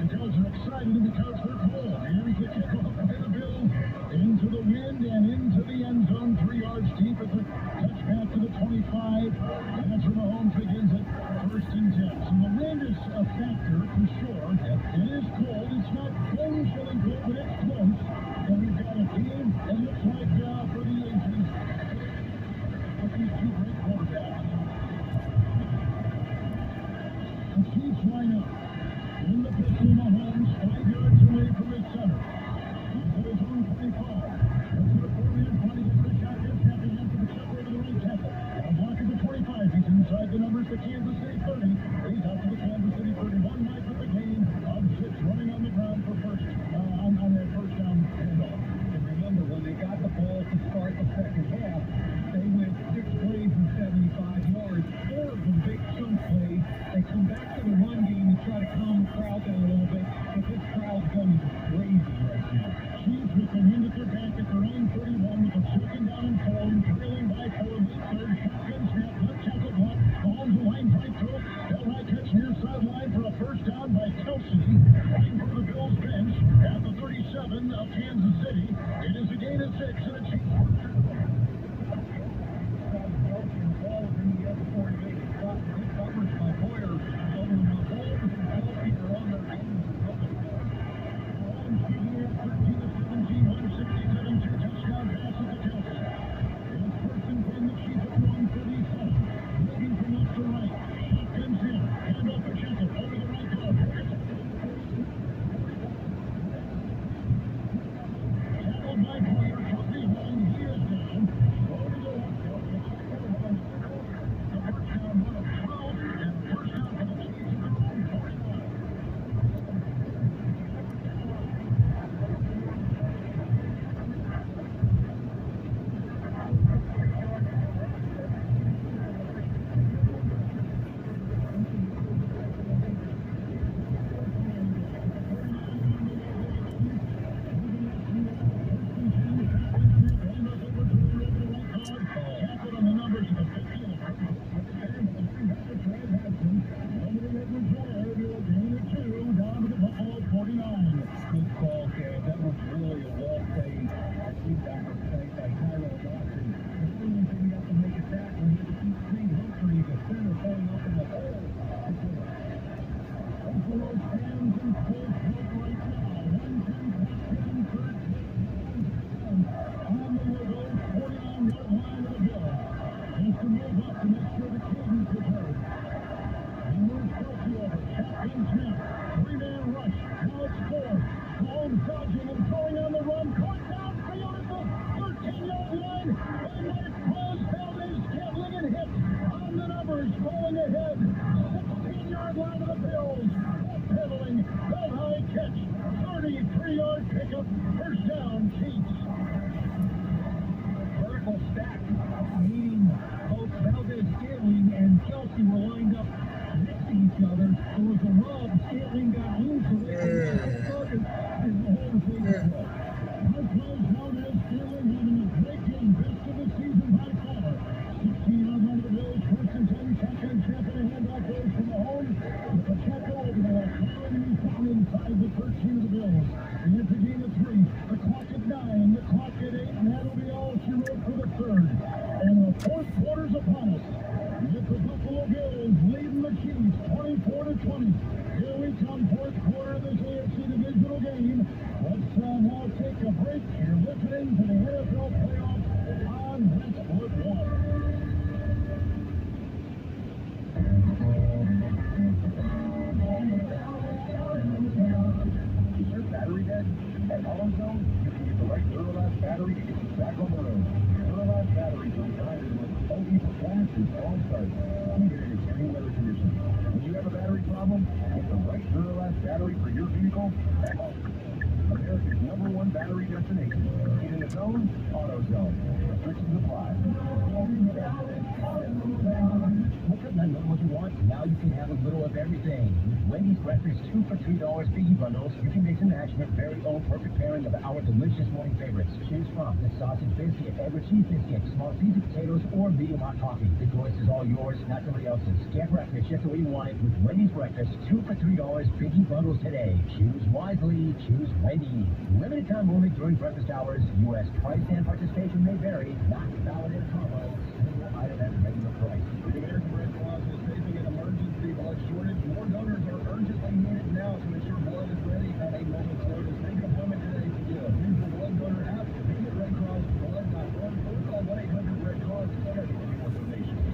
because they're excited and because they're cool. Here he gets it. And the Bills into the wind and into the end zone, 3 yards deep at the touchback to the 25. Patrick Mahomes begins at 1st and 10. So the wind is a factor for sure. It is cold. It's not bone-chilling cold, but it's close. And we've got a team that looks like for the ages. With these two great quarterbacks. The Chiefs line up. In the pistol, Mahomes, 5 yards away from his center. He's at his own 25. Looks at the 40 and 20. Gets the shot. He's tapping in for the shot over the right tackle. A block at the 25. He's inside the numbers to Kansas City 30. He's out to the Kansas City 31. Might put the gain of 6 running on the ground for first on their first down handoff. And remember, when they got the ball to start the second half, they went 6 plays and 75 yards. 4 of them big chunk plays. They come back to the run game and try to calm the crowd down a little bit, but this crowd now, America's #1 battery destination. In the zone, AutoZone. Restrictions apply. Look at not knowing what you want. Now you can have a little of everything. With Wendy's breakfast 2 for $3 biggie bundles, you can mix and match your very own perfect pairing of our delicious morning favorites. Choose from the sausage biscuit, egg with cheese biscuit, small seasoned potatoes, or medium hot coffee. The choice is all yours, not somebody else's. Get breakfast just the way you want it with Wendy's breakfast 2 for $3 biggie bundles today. Choose wisely. Choose Wendy's. Limited time only during breakfast hours. U.S. price and participation may vary. Not valid in promos. Single item at regular price. The American Red Cross is facing an emergency blood shortage. More donors are urgently needed now to ensure blood is ready at a moment's notice. Make an appointment today to give. Use the blood donor app, visit redcrossblood.org, or call 1-800-RED-CROSS today for donations.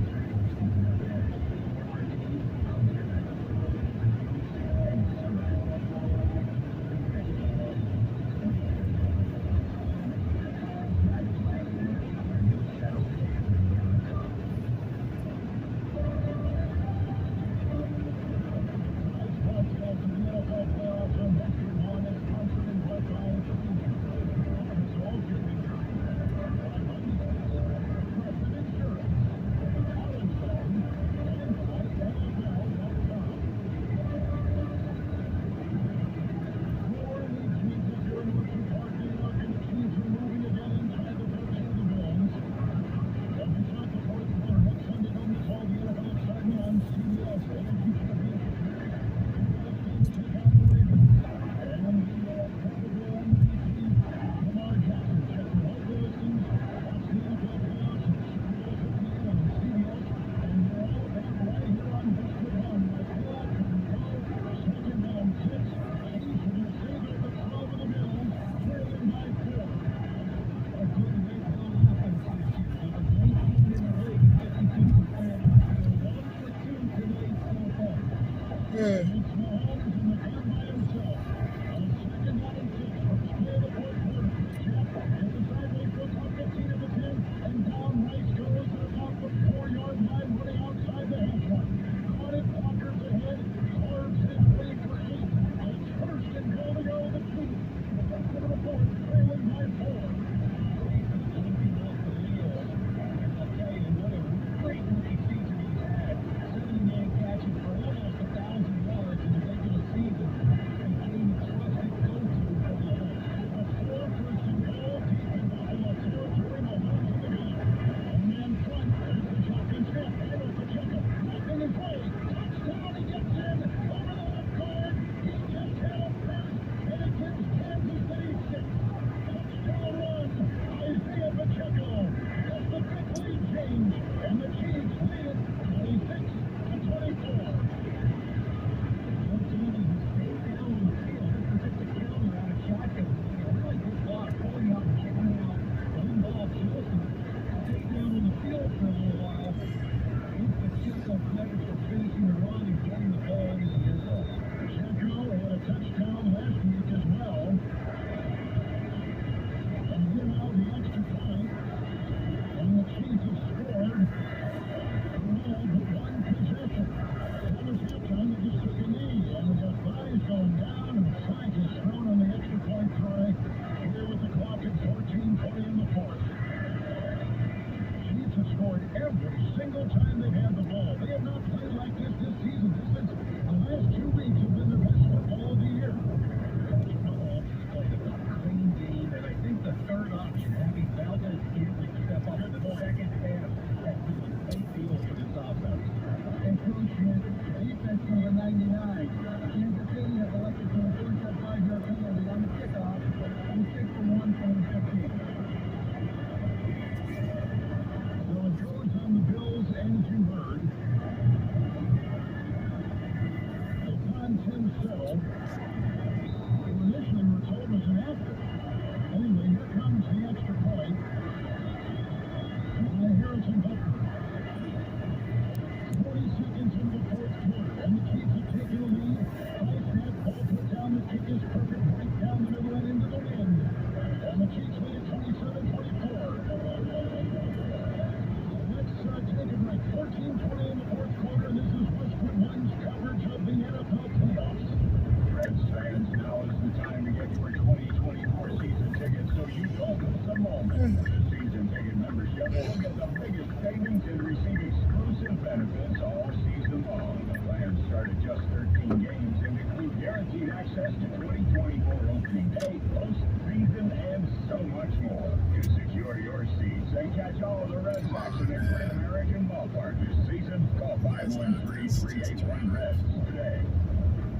Christ. Free H1 rest today.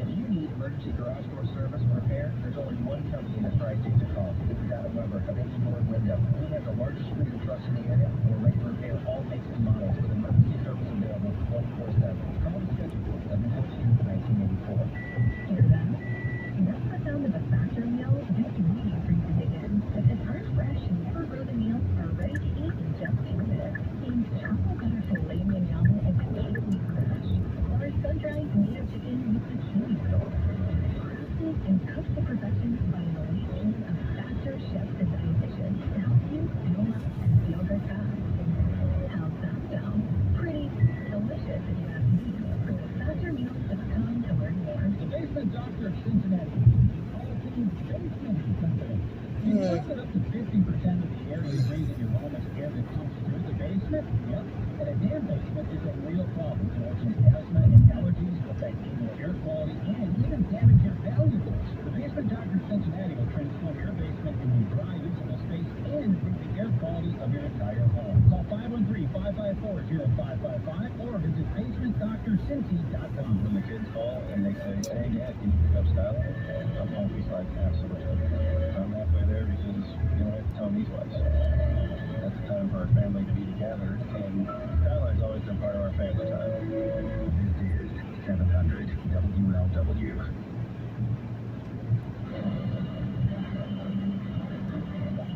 If you need emergency garage door service and repair, there's only one company in the Tri-State to call. This is Adam Weber of AC Door Window. We have the largest fleet of trucks in the area. We're ready to repair all makes and models with emergency service available 24/7. Call the schedule 742-1984. Hear that? That's the sound of a factor meal just waiting for you to dig in. Because our fresh, never frozen meals are ready to eat in just 2 minutes. Think Choco Butter Filet Mignon and completely fresh. Or sun-dried tomato chicken with the chili sauce. Crafted and cooked to perfection by an elite team of factor chefs and dietitians to help you fuel up and feel good fast. How's that sound? Pretty delicious if you ask me. Go to factormeals.com to learn more. The Basement Doctor of Cincinnati. All things basement company. You know that up to 50% of the air you breathe in your home is air that comes through the basement? Yep. And a damn basement is a real problem, causing asthma and allergies, affecting your air quality, and even damage your valuables. The Basement Doctor of Cincinnati will transform your basement into a dry, usable space and improve the air quality of your entire home. Call 513-554-0555 or visit basementdoctorcincy.com. When the kids call and they say, hey, Dad, can you pick up Skylar? I'm always like, absolutely. I'm halfway there because, you know, I have to tell them these lies. That's the time for our family to be together, and Skylar's always been part of our family time. This is 700 WLW.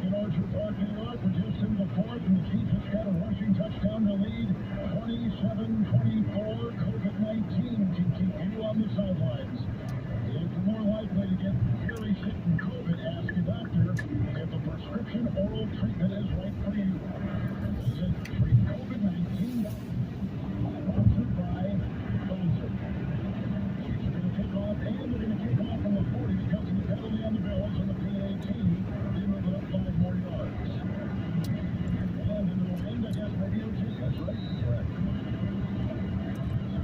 In Orchard Park, New York, we're just in the fourth, and the Chiefs have got a rushing touchdown to lead 27-24. COVID-19 can keep you on the sidelines. If you're more likely to get very sick from COVID, ask your doctor if a prescription oral treatment is right for you. Visit treatcovid19.com. Sponsored by Pfizer. Chiefs are going to kick off, and they're going to kick off from the 40 because of the penalty on the Bills on the PAT. They move it up 5 more yards. And into the wind, I guess maybe OT. That's right. Correct.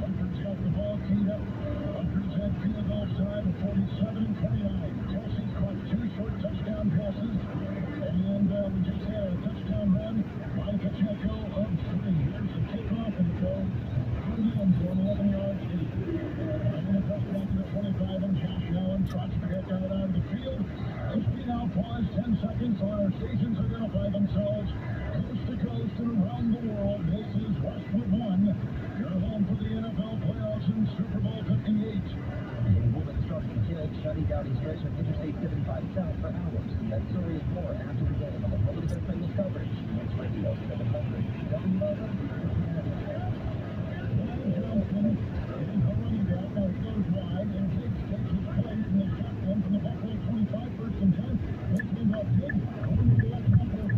Bunkers got the ball teed up. Bunkers had field goal time of 47-29. Kelsey's caught 2 short touchdown passes. And we just had a touchdown run by Pacheco of 3. Here's the kickoff and go through the end zone, 11 yards deep. I'm going to press back to the 25, and Josh Allen trots back out on the field. As we now pause 10 seconds while our stations identify themselves coast to coast and around the world. This is Westwood One, your home for the NFL playoffs and Super Bowl 58. A woman struck and killed shutting down a stretch of Interstate 75 South for hours. That story is more after the game on the Public Defender's coverage. Next Radio 700 WLW. Johnson is the running back. Now he goes wide, and Diggs takes his place in the shotgun from the Buffalo 25, first and 10. This is up Diggs. Going to the left tackle.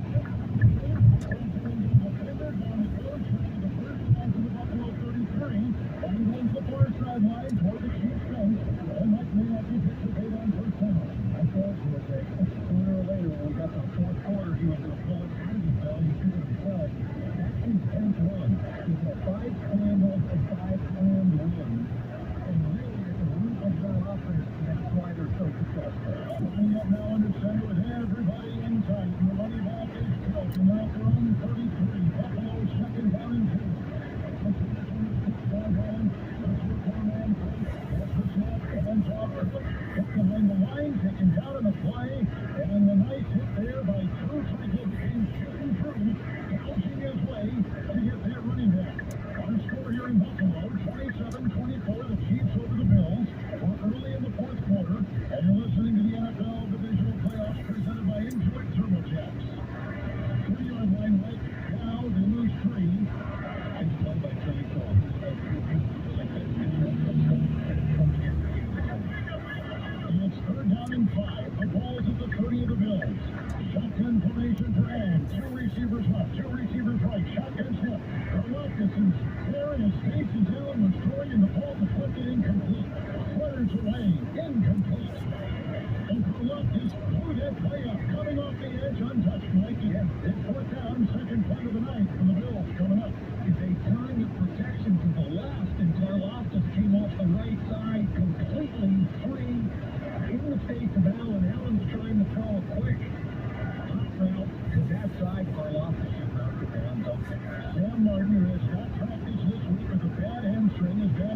Defender down the goal, trying the first down to the Buffalo 33. And runs the far sideline toward the Chiefs bench. And Mike Mayock will participate on first down. I thought you would say, sooner or later, when we got to the fourth quarter, he was going to pull it out of his bell. He should have said, that is 10-1. He's got 5 scrambles and 5 planned wins. And really, at the root of that offense, that's why they're so successful. Lining up now under center with everybody in tight. And the running back is Kelce. Now at their own 33. Buffalo second down and 2. That's the position of the sideline. That's the four-man play. That's the snap. And off. Up behind the line, taken down in the play. And the nice hit there by Drew Franklin and shooting through. Gouging his way to get their running back. Our score here in Buffalo, 27-24, the Chiefs over the Bills. We're early in the fourth quarter, and you're listening to the NFL Divisional Playoffs presented by Enjoy TurboTax. 3-yard line right now, they lose 3. And played by Trey Cole. It's third down and 5. The ball is at the 30 of the Bills. Shotgun formation for Ed. 2 receivers left, 2 receivers right. Shotgun snap. Karlaftis is there in his face as Allen was throwing, and the ball deflected incomplete. Flutters away, incomplete. And Karlaftis blew that play up, coming off the edge, untouched. Mike again. It's fourth down, second play of the night for the Bills coming up. It's a time of protection to the left, and Karlaftis came off the right side completely free in the face of Allen. Allen's trying to throw a quick route to that side. Karlaftis should knock it down. Sam Martin, who has not practiced this week with a bad hamstring, is back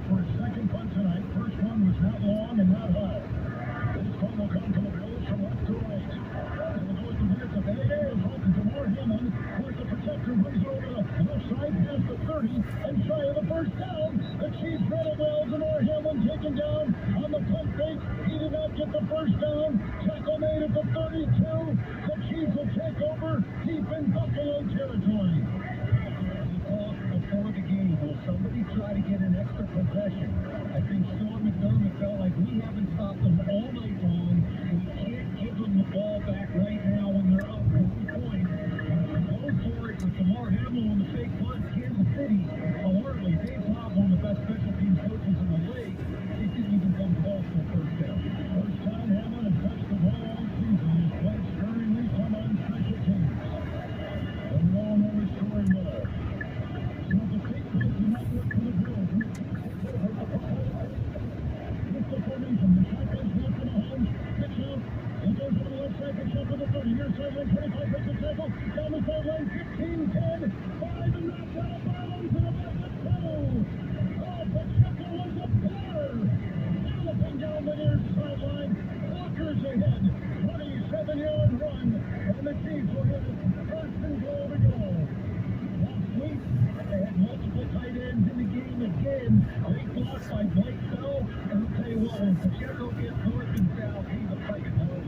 goal. Pacheco gets north and south. He's a fighting hole.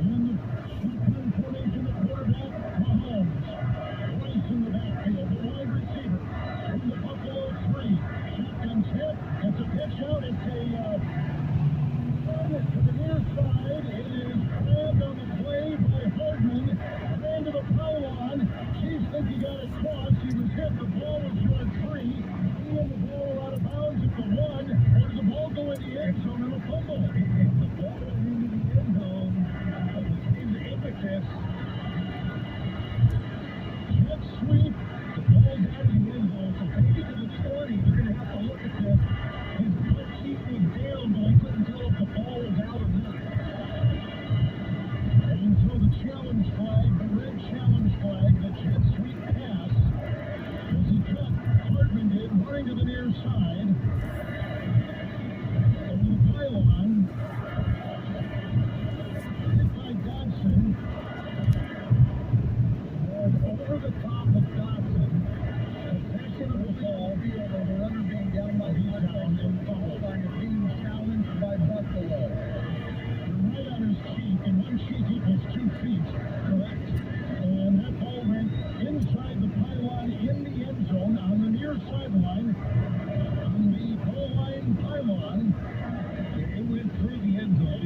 In the shotgun formation, the quarterback, Mahomes. Rice in the backfield, the wide receiver. From the Buffalo 3. Shotgun snap. It's a pitch out. It's to the near side. It is grabbed on the play by Hardman. Ran to the pylon. Chiefs think he got it crossed. He was hit. The ball was yard 3. He and the ball out of bounds at the 1. Or does the ball go in the end zone and a fumble? The ball went into the end zone. It became the impetus. Jet sweep. The ball's out of the end zone. So maybe to the 20. They're going to have to look at this. His butt cheek was down, but I couldn't tell if the ball was out or not. And so the challenge flag, the red challenge flag, the jet sweep pass, as he cut Hardman did, running to the near side. Over the pylon. Hit by Dodson. And over the top of Dodson. Possession of the ball, the runner being down by the down and followed by a being challenged by Buffalo. Right on his cheek, and one cheek equals 2 feet, correct? And that ball went inside the pylon in the end zone on the near sideline. On the goal line pylon, it went through the end zone.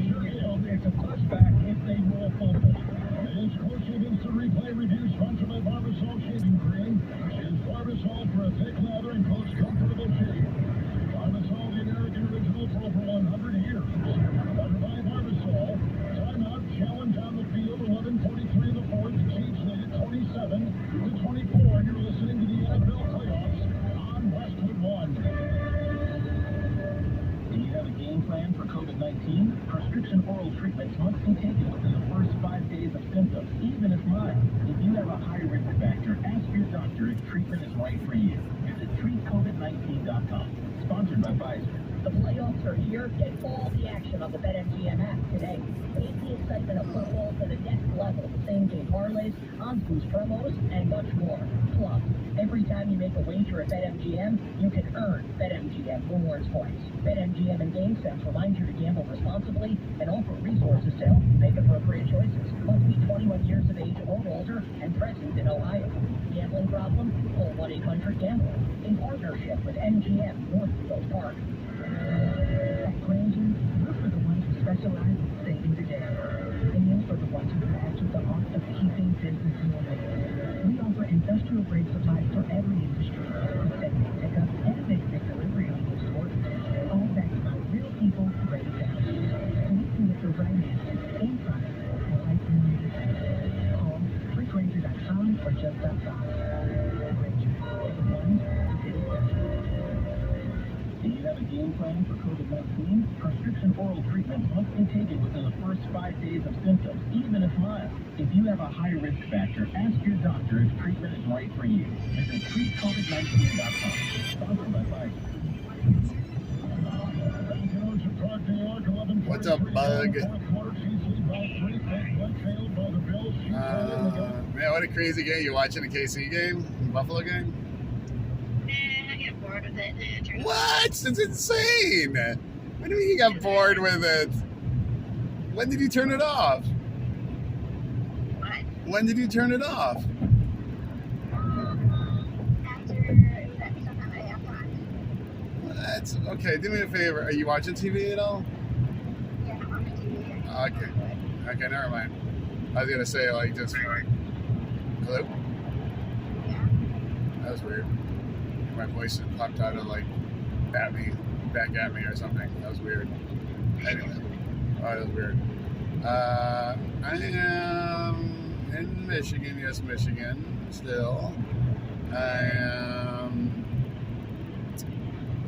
It's a touchback if they were a fumble. As closely against the replay review, sponsored by Barbasol Shaving Cream. Choose Barbasol for a thick lather and close comfortable shave. Barbasol, the American original for over 100 years. Covered by Barbasol. Timeout, challenge on the field, 11:43 in the fourth. Chiefs lead at 27-24. You're listening to the NFL Playoffs on Westwood One. Do you have a game plan for COVID-19? Prescription oral treatments must be taken within the first 5 days of symptoms, even if mild. If you have a high risk factor, ask your doctor if treatment is right for you. Visit treatcovid19.com. Sponsored by Pfizer. The playoffs are here. Get all the action on the BetMGM app today. Taste the excitement of football to the next level. Same-game parlays, on-boost promos, and much more. Plus, every time you make a wager at BetMGM, you can earn BetMGM rewards points. BetMGM and GameSense remind you to gamble responsibly and offer resources to help you make appropriate choices. Must be 21 years of age or older and present in Ohio. Gambling problem? Call 1-800-GAMBLER. In partnership with MGM Northfield Park. At Granger, we're for the ones who specialize in saving the day. And for the ones who master the art of keeping business moving. We offer industrial-grade supplies for every industry. We send you pickup and make delivery on your store. All backed by real people ready to help. So we can get the right answer in product right when you need it. Call 3Granger.com or just stop by. Granger, the ones who did it best. Do you have a game plan for COVID-19? Prescription oral treatments must be taken within the first 5 days of symptoms, even if mild. If you have a high risk factor, ask your doctor if treatment is right for you. Visit treatcovid19.com. Sponsored by Pfizer. What's up, Bug? Man, what a crazy game. You watching the KC game? Buffalo game? I get bored with it. What? It's insane. What do you mean you got bored with it? When did you turn it off? What? When did you turn it off? After it was sometime at halftime. That's okay. Do me a favor. Are you watching TV at all? Yeah, I'm on the TV. Okay, never mind. I was gonna say like just. Hello? Yeah. That was weird. My voice popped out of like back at me or something. That was weird. Anyway, that was weird. I am in Michigan. Yes, Michigan. Still, I am.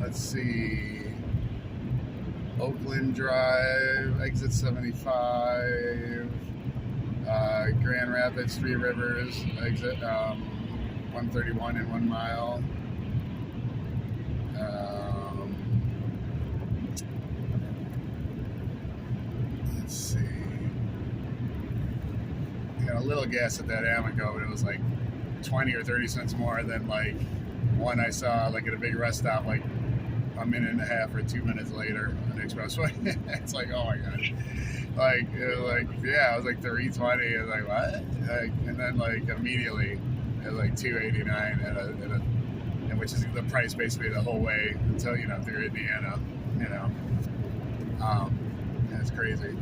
Let's see. Oakland Drive, exit 75. Grand Rapids, Three Rivers, exit 131 and 1 mile. Let's see. I got a little gas at that Amoco, but it was like 20 or 30 cents more than like one I saw like at a big rest stop like a minute and a half or 2 minutes later on the expressway. It's like, oh my god. Like yeah, it was like 320. It was like, what? Like, and then like immediately it was like 289 and which is the price basically the whole way until, you know, through Indiana, you know. It's crazy.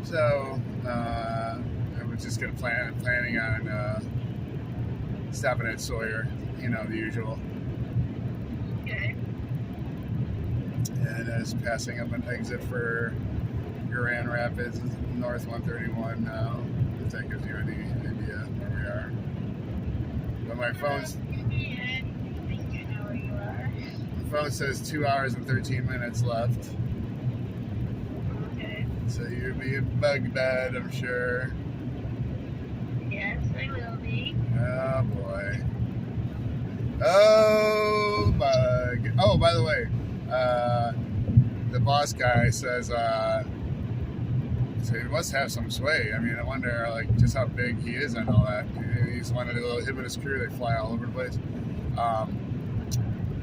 So I was just gonna planning on stopping at Sawyer, you know, the usual. Okay. And I was passing up an exit for Grand Rapids, North 131 now. If that gives you any idea where we are. But my phone says 2 hours and 13 minutes left. Okay. So you'll be in bug bed, I'm sure. Yes, I will be. Oh boy. Oh bug. Oh, by the way, the boss guy says so he must have some sway. I mean, I wonder like just how big he is and all that. He's one of the little him and his crew. They fly all over the place.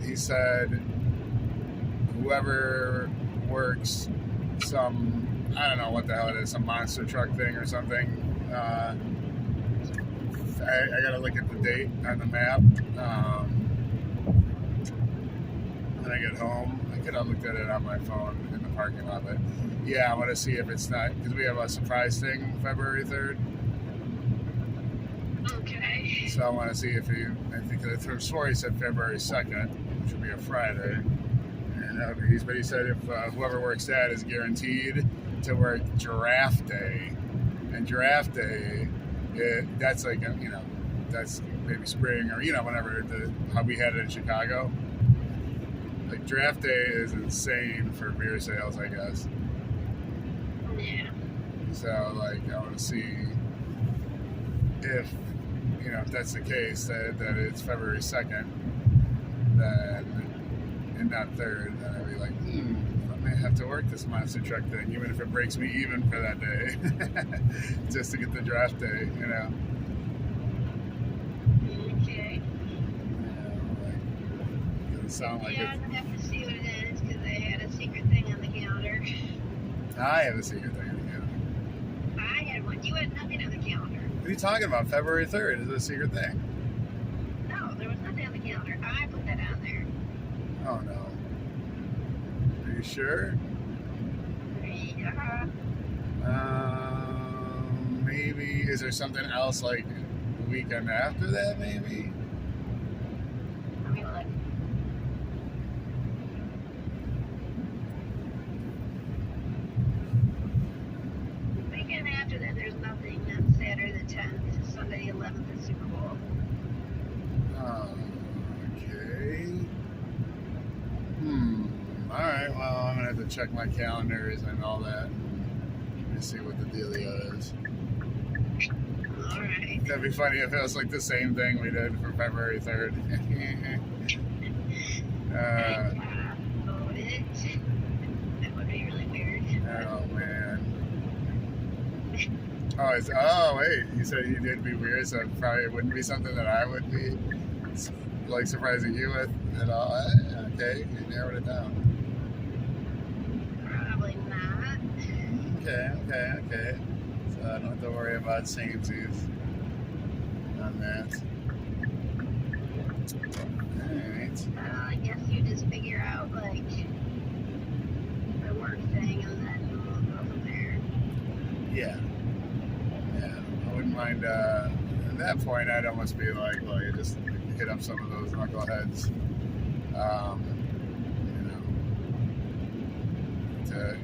He said whoever works some, I don't know what the hell it is, some monster truck thing or something. I gotta look at the date on the map. When I get home, I could have looked at it on my phone in the parking lot. But yeah, I want to see if it's not, because we have a surprise thing February 3rd. Okay. So I want to see if he, I think the story said February 2nd, which would be a Friday. And but he said if whoever works that is guaranteed to work Giraffe Day. And Giraffe Day, that's like, you know, that's maybe spring or, you know, whenever how we had it in Chicago. Like Giraffe Day is insane for beer sales, I guess. Yeah. So like I want to see if, you know, if that's the case, that it's February 2nd, then, and not 3rd, then I'd be like, I may have to work this monster truck thing, even if it breaks me even for that day, just to get the draft day, you know. Okay. Doesn't sound like Yeah, it. I'll have to see what it is because they had a secret thing on the calendar. I have a secret thing in the calendar. I had one. You had nothing on the calendar. What are you talking about? February 3rd is a secret thing. No, there was nothing on the calendar. I put that on there. Oh no. Are you sure? Yeah. Maybe, is there something else like the weekend after that, maybe? Let me look. Weekend after that, there's nothing. That's Saturday the 10th, Sunday the 11th is Super Bowl. Okay. Alright, well, I'm gonna have to check my calendars and all that and see what the dealio is. Alright. That'd be funny if it was like the same thing we did for February 3rd. That would be really weird. Oh man. Oh wait, you said you did be weird, so it probably wouldn't be something that I would be like surprising you with at all. Okay, you narrowed it down. Probably not. Okay. So I don't have to worry about samesies on that. Alright. I guess you just figure out like the work thing and then we'll go from there. Yeah. I wouldn't mind, at that point I'd almost be like, well, you just hit up some of those knuckleheads, you know, to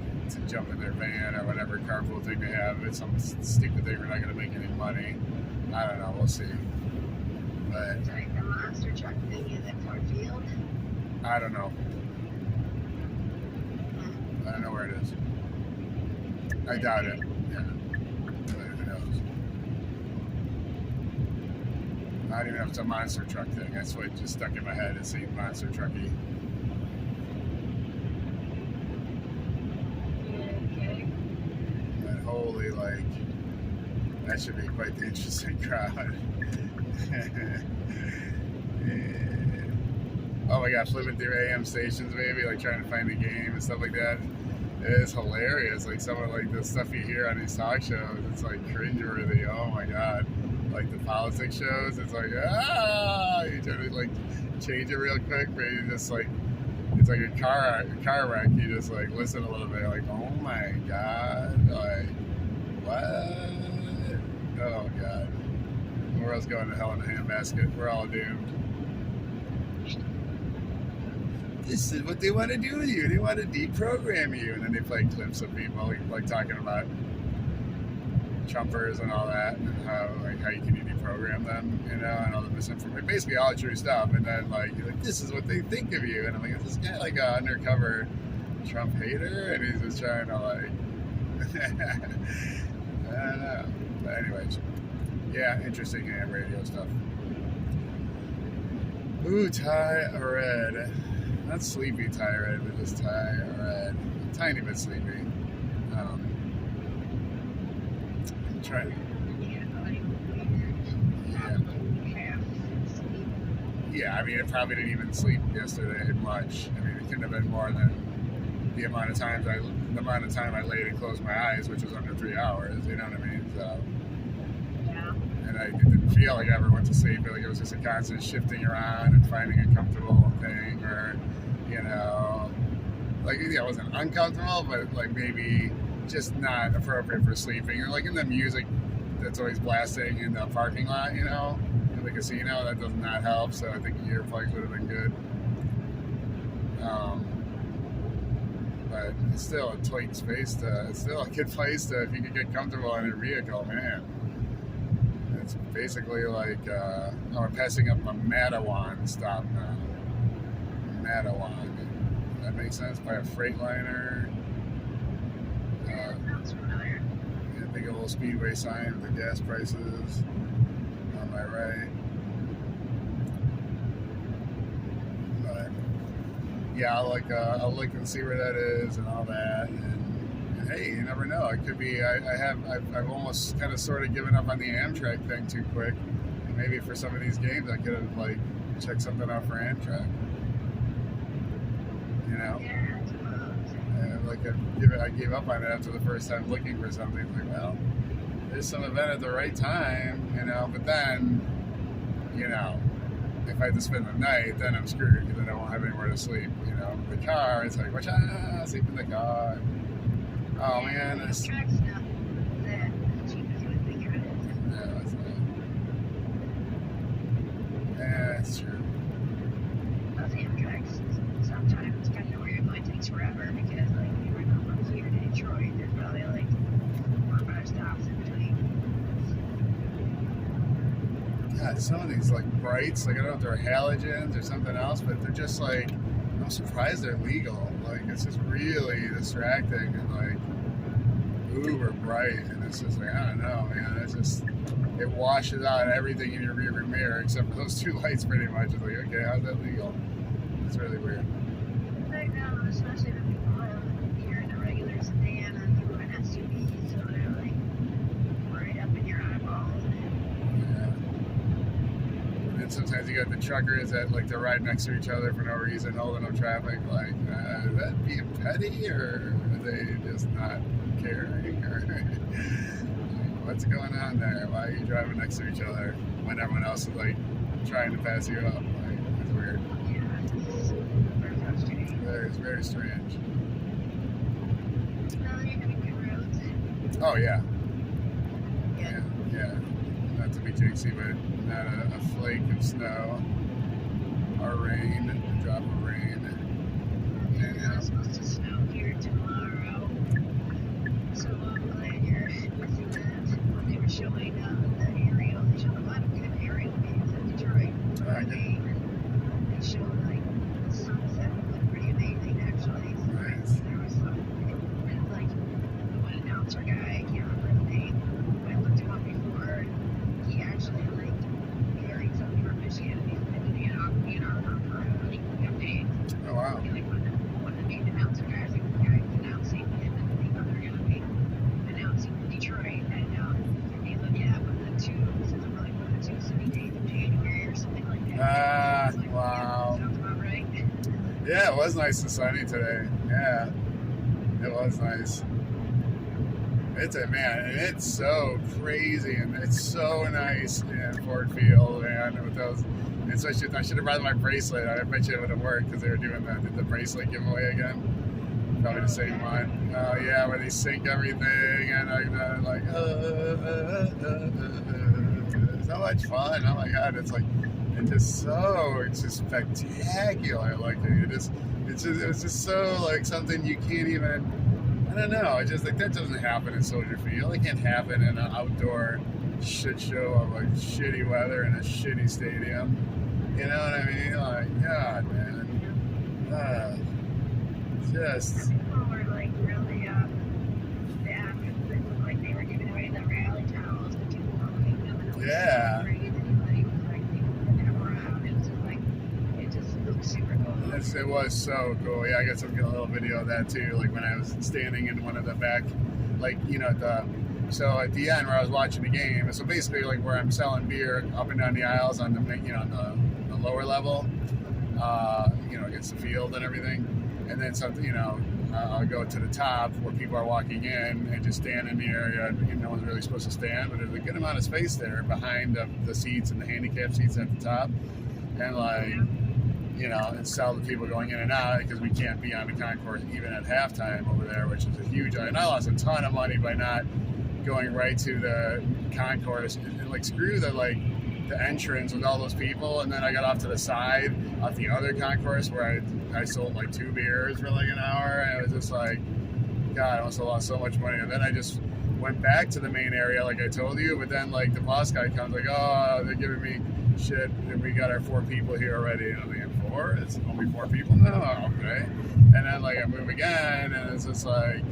jump in their van or whatever carpool thing they have. If it's some stupid thing we're not going to make any money, I don't know, we'll see. But It's like the monster truck thing is at Ford Field. I don't know. I don't know where it is. I doubt it. Yeah. But who knows? I don't even know if it's a monster truck thing. That's what just stuck in my head. It seemed monster trucky. Okay. But holy, like, that should be quite the interesting crowd. Yeah. Oh my gosh, flipping through AM stations, maybe like trying to find a game and stuff like that. It is hilarious. Like some of like the stuff you hear on these talk shows, it's like cringeworthy. Oh my god. Like the politics shows, it's like you try to like change it real quick, but you just like it's like a car wreck. You just like listen a little bit, like oh my god, like what? Oh god, we're all going to hell in a handbasket. We're all doomed. This is what they want to do with you. They want to deprogram you, and then they play clips of people like talking about Trumpers and all that, and how you can deprogram them, you know, and all the misinformation, basically all true stuff. And then like you're like, this is what they think of you, and I'm like, is this guy like an undercover Trump hater, and he's just trying to like, I don't know. But anyways, yeah, interesting AM radio stuff. Ooh, Ty Red. Not sleepy Ty Red, but just Ty Red. A tiny bit sleepy. Trying. Yeah, I mean, it probably didn't even sleep yesterday much. I mean, it couldn't have been more than the amount of time I laid and closed my eyes, which was under 3 hours. You know what I mean? So. Yeah. And I didn't feel like I ever went to sleep. I feel like it was just a constant shifting around and finding a comfortable thing, or you know, like yeah, it wasn't uncomfortable, but like maybe just not appropriate for sleeping, or like in the music that's always blasting in the parking lot, you know, in the casino, that does not help. So I think earplugs would have been good. But it's still a tight space it's still a good place to, if you could get comfortable in your vehicle, man. It's basically like, we're passing up a Mattawan stop now. Mattawan. That makes sense? By a Freightliner. Big old Speedway sign with the gas prices on my right. But yeah, I'll look and see where that is and all that. And hey, you never know. It could be. I've almost kind of sort of given up on the Amtrak thing too quick. And maybe for some of these games, I could have like checked something out for Amtrak. You know. Like I gave up on it after the first time looking for something. Like, well, there's some event at the right time, you know. But then, you know, if I have to spend the night, then I'm screwed because I won't have anywhere to sleep. You know, the car, it's like, sleep in the car. Oh man, it's. Track stuff. The cheapest way to figure it is. Yeah, that's not. Yeah, that's true. Those Amtrak's sometimes, depending on where you're going, takes forever because like. Here to Detroit, there's probably like 4 or 5 stops in between. God, some of these like brights, like I don't know if they're halogens or something else, but they're just like, I'm surprised they're legal. Like it's just really distracting and like uber bright, and it's just like, I don't know, man. It's just, it washes out everything in your rearview mirror except for those 2 lights pretty much. It's like, okay, how's that legal? It's really weird. Right now, especially when people you're in a regular sedan and people in SUVs, so they're like right up in your eyeballs. Yeah. And sometimes you got the truckers that like they're right next to each other for no reason, holding up traffic. Like, is that being petty, or are they just not caring? Or like, what's going on there? Why are you driving next to each other when everyone else is like trying to pass you up? Like, it's weird. Yeah, it's very frustrating. It's very strange. No, you're having good roads. Oh yeah. Yeah. Not to be jinxy, but not a flake of snow or rain, a drop of rain. And it's supposed to snow here tomorrow. So I'm glad you're missing that. When they were showing the aerial, they showed a lot of good aerial views of Detroit. They showed like the sunset looked pretty amazing actually. So Nice. there was some, and like the one announcer guy, I can't remember his name. I looked him up before. He actually like carried something from Michigan, and he's been in Ann Arbor for like a day Yeah, it was nice and sunny today. Yeah, it was nice. It's it's so crazy and it's so nice in Ford Field, man. With those, and so I should have brought my bracelet. I bet you it would have worked because they were doing the bracelet giveaway again. Probably the same one. Oh yeah, where they sync everything and so much fun. Oh my god, it's just spectacular. Like it's just so like something you can't even. I don't know. It's just like that doesn't happen in Soldier Field. It can't happen in an outdoor shit show of like shitty weather in a shitty stadium. You know what I mean? Like, God, man. Just. People were like really sad because it looked like they were giving away the rally towels, and people were like coming over. Yeah. Crazy. Like people were coming around. It was just like it just looked super cool. It was so cool. Yeah, I got a little video of that too. Like when I was standing in one of the back, like at the end where I was watching the game. So basically, like where I'm selling beer up and down the aisles on the the lower level, against the field and everything. And then something, I'll go to the top where people are walking in and just stand in the area. No one's really supposed to stand, but there's a good amount of space there behind the seats and the handicap seats at the top, and and sell the people going in and out because we can't be on the concourse even at halftime over there, which is a huge. And I lost a ton of money by not going right to the concourse and like screw the entrance with all those people, and then I got off to the side off the other concourse where I sold like 2 beers for like an hour, and it was just like, God, I must have lost so much money. And then I just went back to the main area like I told you, but then like the boss guy comes like, oh, they're giving me shit, and we got our 4 people here already. And I'm like, 4? It's only 4 people? No, okay. And then like I move again, and it's just like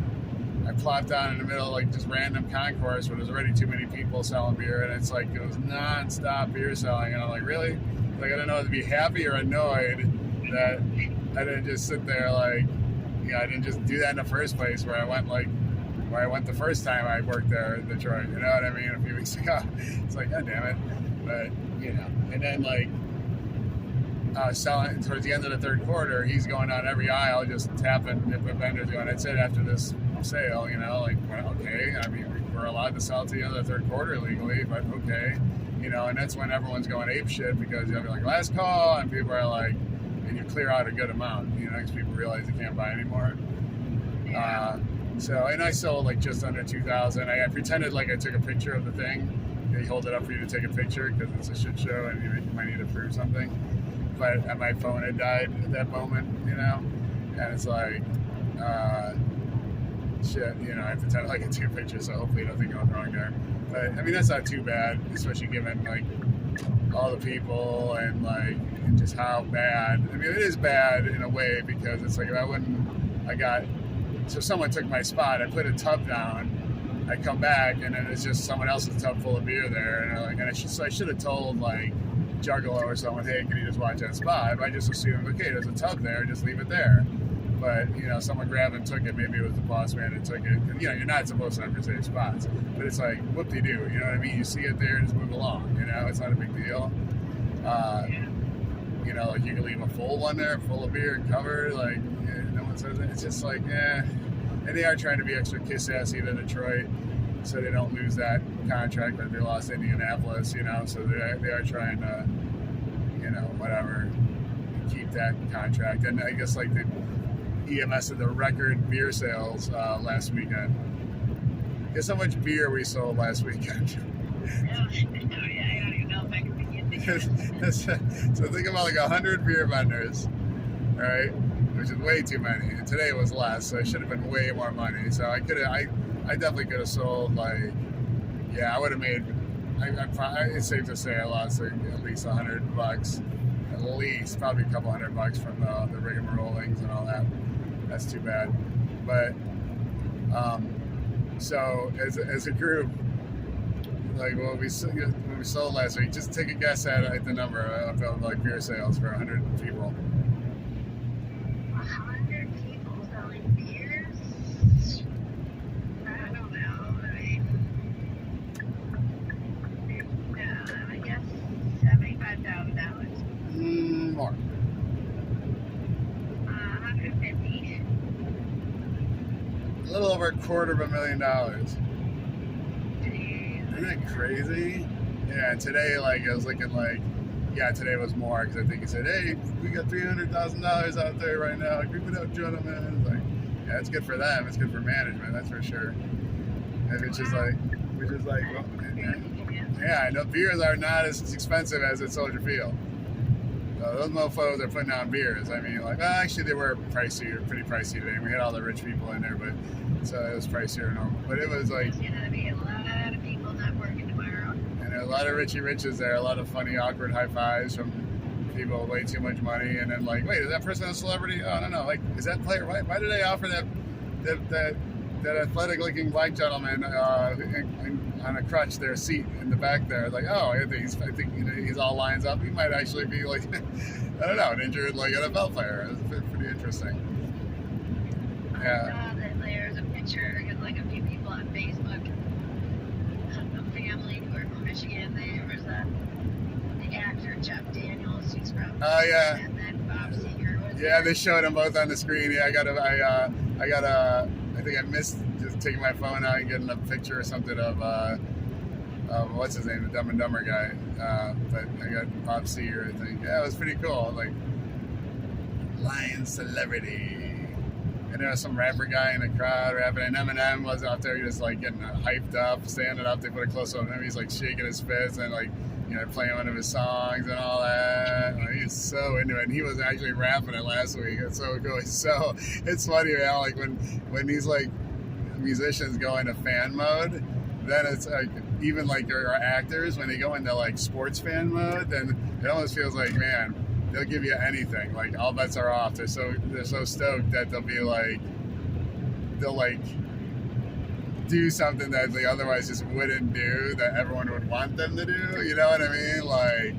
I plopped down in the middle of like just random concourse where there's already too many people selling beer, and it's like it was non-stop beer selling, and I'm like, really? Like I don't know whether to be happy or annoyed that I didn't just sit there like, I didn't just do that in the first place where I went the first time I worked there in Detroit, you know what I mean, a few weeks ago. It's like, God damn it. But, and then like selling towards the end of the third quarter, he's going down every aisle just tapping different vendors going, that's it after this sale, like, well, okay, I mean, we're allowed to sell to the end of the third quarter legally, but okay, and that's when everyone's going ape shit because you have like last call, and people are like, and you clear out a good amount, because people realize they can't buy anymore. And I sold like just under 2,000. I pretended like I took a picture of the thing. They hold it up for you to take a picture because it's a shit show and you might need to prove something. But my phone had died at that moment, and it's like, shit, I pretend like I took a picture, so hopefully nothing goes wrong there. But I mean, that's not too bad, especially given like all the people and like just how bad. I mean, it is bad in a way because it's like if someone took my spot, I put a tub down, I come back, and then it's just someone else's tub full of beer there, and I should have told like Juggalo or someone, hey, can you just watch that spot? But I just assumed, okay, there's a tub there, just leave it there. But someone grabbed and took it. Maybe it was the boss man that took it. And, you're not supposed to ever save spots, but it's like whoop-de-doo. You know what I mean? You see it there, just move along. It's not a big deal. Like you can leave a full one there, full of beer, covered. Like no one says it. It's just like, And they are trying to be extra kiss-assy to Detroit, so they don't lose that contract that they lost Indianapolis. So they are trying to, whatever, keep that contract. And I guess like the EMS had the record beer sales last weekend. Guess how much beer we sold last weekend? I don't even know if I can begin to So think about like 100 beer vendors, all right, which is way too many. And today was less, so it should have been way more money. So I definitely could have sold like, I would have made. It's safe to say I lost like at least $100, at least probably a couple $100 from the rigmarollings and all that. That's too bad, but so as a group, like when we sold last week, just take a guess at the number of like beer sales for 100 people. 100 people selling beers? I don't know. I guess $75,000. More. little over $250,000. Isn't that crazy? Yeah, and today, like, I was looking like, yeah, today was more, because I think he said, hey, we got $300,000 out there right now. Keep it up, gentlemen. It's like, yeah, it's good for them. It's good for management, that's for sure. And it's just like, well, yeah, I know beers are not as expensive as at Soldier Field. Those mofos are putting on beers. I mean, like, well, actually, they were pricey, pretty pricey today. We had all the rich people in there, but so it was pricier than normal. But it was like, There's gonna be a lot of people not working tomorrow. and there are a lot of Richie Riches there, a lot of funny, awkward high fives from people with way too much money, and then like, wait, is that person a celebrity? Oh, I don't know. Like, is that player? Why did they offer that athletic-looking black gentleman on a crutch their seat in the back there? Like, oh, I think you know, he's all lines up. He might actually be like, I don't know, an injured like NFL player. It's pretty interesting. Yeah. That there's a picture, because like a few people on Facebook, a family who are from Michigan. There was the actor Jeff Daniels, who's from Oh yeah. and then Bob Seger was Yeah, they showed them both on the screen. Yeah, I think I missed just taking my phone out and getting a picture or something of what's his name, the Dumb and Dumber guy. But I got Bob Seger, I think. Yeah, it was pretty cool. Like, Lion celebrity. And there was some rapper guy in the crowd rapping, and Eminem was out there just like getting hyped up, standing up. They put a close up on him. He's like shaking his fist and like, you know, playing one of his songs and all that. Like, he's so into it. And he was actually rapping it last week. It's so cool. It's funny, man. Like when these like musicians go into fan mode, then it's like, even like our actors, when they go into like sports fan mode, then it almost feels like, man, they'll give you anything. Like, all bets are off. They're so stoked that they'll do something that they otherwise just wouldn't do, that everyone would want them to do. You know what I mean? Like,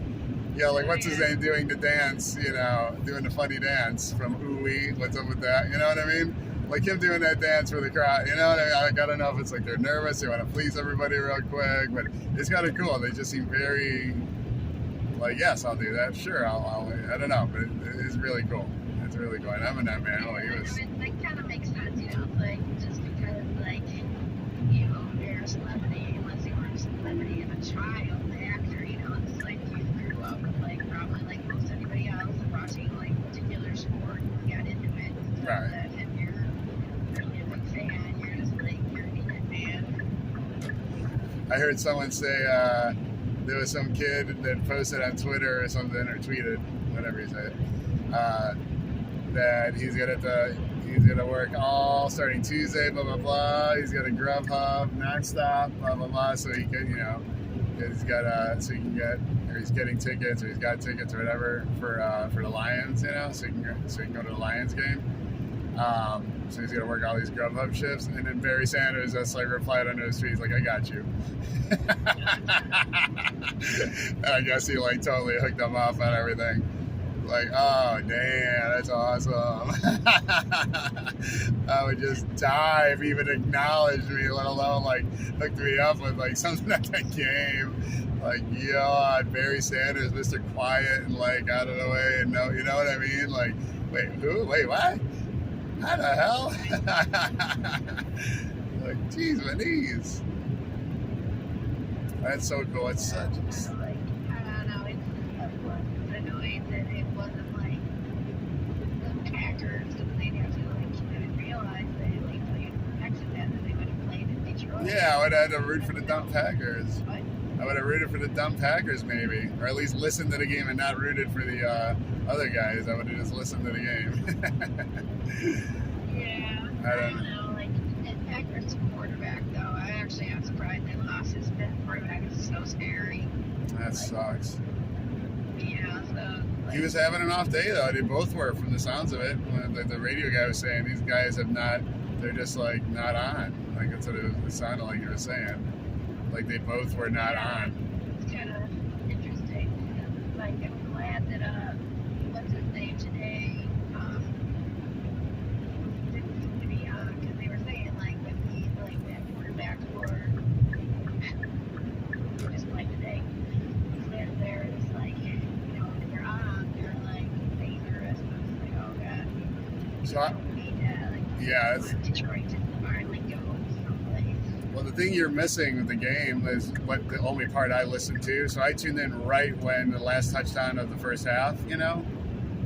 yeah, like what's his name doing the dance? You know, doing the funny dance from Ooh-Wee. What's up with that? You know what I mean? Like him doing that dance for the crowd. You know what I mean? I gotta know if it's like they're nervous, they want to please everybody real quick, but it's kind of cool. They just seem very like, yes, I'll do that. Sure, I don't know, but it's really cool. It's really cool. And Eminem, man, oh, he was. I mean, it kind of makes sense, you know, like just because like you're a celebrity, unless you were a celebrity and a child actor, you know, it's like you grew up like probably like most anybody else watching like particular sport and got into it. And Right. that, and you're really a big fan. You're just like you're a fan. I heard someone say there was some kid that posted on Twitter or something, or tweeted, whatever he said, that he's gonna work all starting Tuesday, blah blah blah. He's got a Grubhub nonstop, blah blah blah, so he can, you know, he's got so he can get, or he's getting tickets, or he's got tickets or whatever for the Lions, you know, so he can go to the Lions game. So he's gonna work all these Grubhub shifts, and then Barry Sanders just like replied under his tweet, he's like, I got you. And I guess he like totally hooked them up on everything. Like, oh damn, that's awesome. I would just die if he even acknowledged me, let alone like hooked me up with like something at that game. Like, God, Barry Sanders, Mr. Quiet and like out of the way, and no, you know what I mean? Like, wait, who? Wait, what? How the hell? Like, geez, my knees. That's so cool. It's such. Like, I don't know, it's annoying that it wasn't like the Packers, because they'd have to like, you didn't realize that like played protection that they would have played in Detroit. Yeah, I would have had to root for the dumb Packers. What? I would have rooted for the dumb Packers, maybe, or at least listened to the game and not rooted for the other guys. I would have just listened to the game. Yeah, I don't know. Like, and Packers quarterback though, I actually am surprised they lost his fifth quarterback. It's so scary. That sucks. Yeah, so. Like, He was having an off day though. They both were, from the sounds of it. When the radio guy was saying these guys have not. They're just like not on. Like that's what it sounded like you were saying. Like they both were not on. It's kind of interesting. Like, I'm glad that, what's his name today, didn't seem to be on, because they were saying, like, that he, like, that quarterbacks were, just like today, he said they're just like, you know, when they're on, they're, like, dangerous. And I was like, oh, God. So I, We don't need that. Like, yeah, it's, Detroit didn't hardly Well, the thing you're missing with the game is what the only part I listened to. So I tuned in right when the last touchdown of the first half, you know,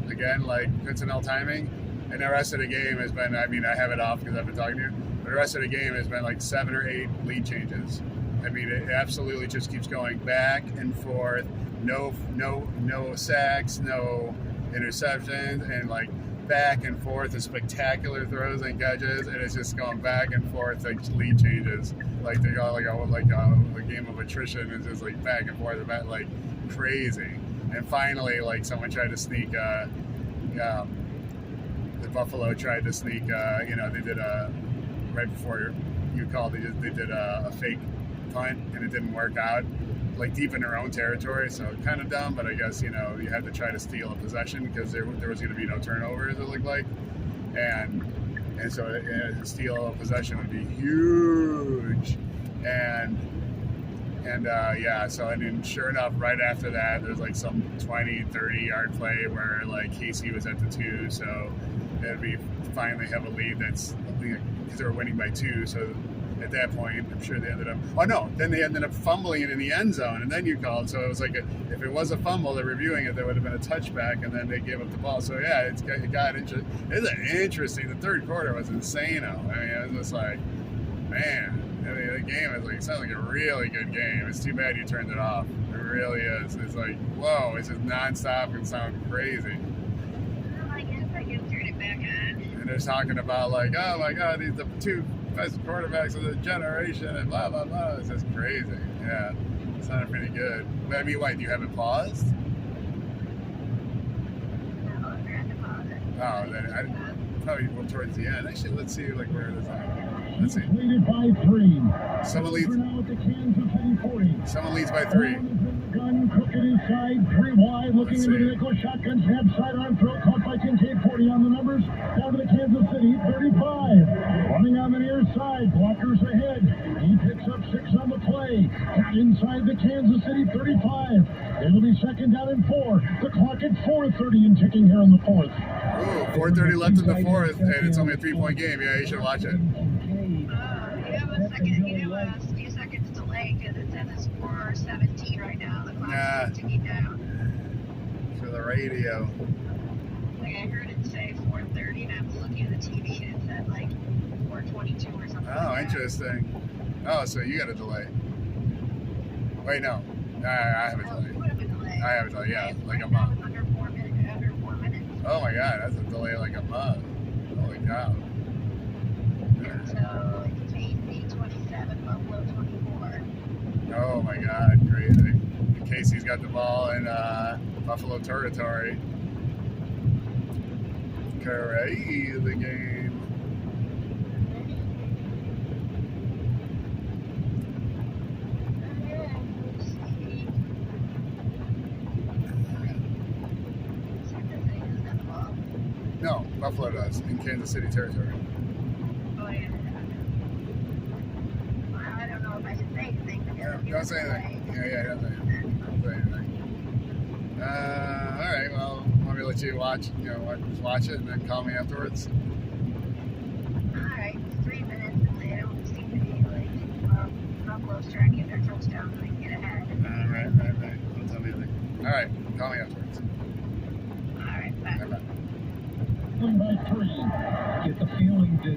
again, like coincidental timing. And the rest of the game has been, I mean, I have it off because I've been talking to you, but the rest of the game has been like 7 or 8 lead changes. I mean, it absolutely just keeps going back and forth. No sacks, no interceptions, and like back and forth and spectacular throws and catches, and it's just going back and forth like lead changes. Like they go like a game of attrition. It's just like back and forth about like crazy. And finally, like someone tried to sneak. The Buffalo tried to sneak. You know, they did a right before you called. They did a fake punt, and it didn't work out. Like deep in their own territory, so kind of dumb. But I guess you know you had to try to steal a possession because there was going to be no turnovers. It looked like, and so a steal of possession would be huge, and yeah. So I mean, sure enough, right after that, there's like some 20-30 yard play where like Casey was at the 2, so it'd be finally have a lead that's because they were winning by 2, so. At that point, I'm sure they ended up. Oh no! Then they ended up fumbling it in the end zone, and then you called. So it was like if it was a fumble, they're reviewing it. There would have been a touchback, and then they gave up the ball. So yeah, it got interesting. It's interesting. The third quarter was insane. I mean, it was just like, man. I mean, the game is like sounds like a really good game. It's too bad you turned it off. It really is. It's like whoa! It's just nonstop and sound crazy. I guess I can turn it back on. And they're talking about like, oh my God, these the 2 best quarterbacks of the generation and blah blah blah. It's just crazy. Yeah, it sounded pretty good. But I mean, why do you have it paused? No, I forgot to pause it. Oh, then I probably go towards the end. Actually, let's see like where it is. Let's see. Leaded by 3. Someone leads. Now at the Kansas City 40. Someone leads by 3. Gun, Cook at his side, 3 wide, looking into the nickel shotgun, snap, sidearm throw, caught by Kincaid, 40 on the numbers, down to the Kansas City, 35. Running on the near side, blockers ahead. He picks up 6 on the play. Got inside the Kansas City, 35. It'll be second down and 4. The clock at 4:30 and ticking here in the 4th. Ooh, 4:30 left in the 4th, and it's only a 3-point game. Yeah, you should watch it. You have a few seconds delay because it says it's 4:17 right now. The clock is ticking down. For the radio. Like I heard it say 4:30, and I was looking at the TV and it said like 4:22 or something. Oh, interesting. Oh, so you got a delay. Wait, no. I have a delay. You would have a delay. I have a delay, yeah, like a month. Under 4 minutes. Oh my God, that's a delay like a month. Holy cow. So it's KC 27, Buffalo 24. Oh my God, crazy. Casey's got the ball in Buffalo territory. Crazy game. No, Buffalo does in Kansas City territory. Oh, yeah. Well, I don't know if I should say anything. Don't say anything. Yeah, don't say anything. Don't say anything. All right, well, let me let you watch, just watch it and then call me afterwards. Alright, 3 minutes and they don't seem to be like, Buffalo's trying to get their touchdown so they can get ahead. Right. Don't tell me anything. All right, call me afterwards. Alright, bye. Bye-bye. By 3. Get the feeling that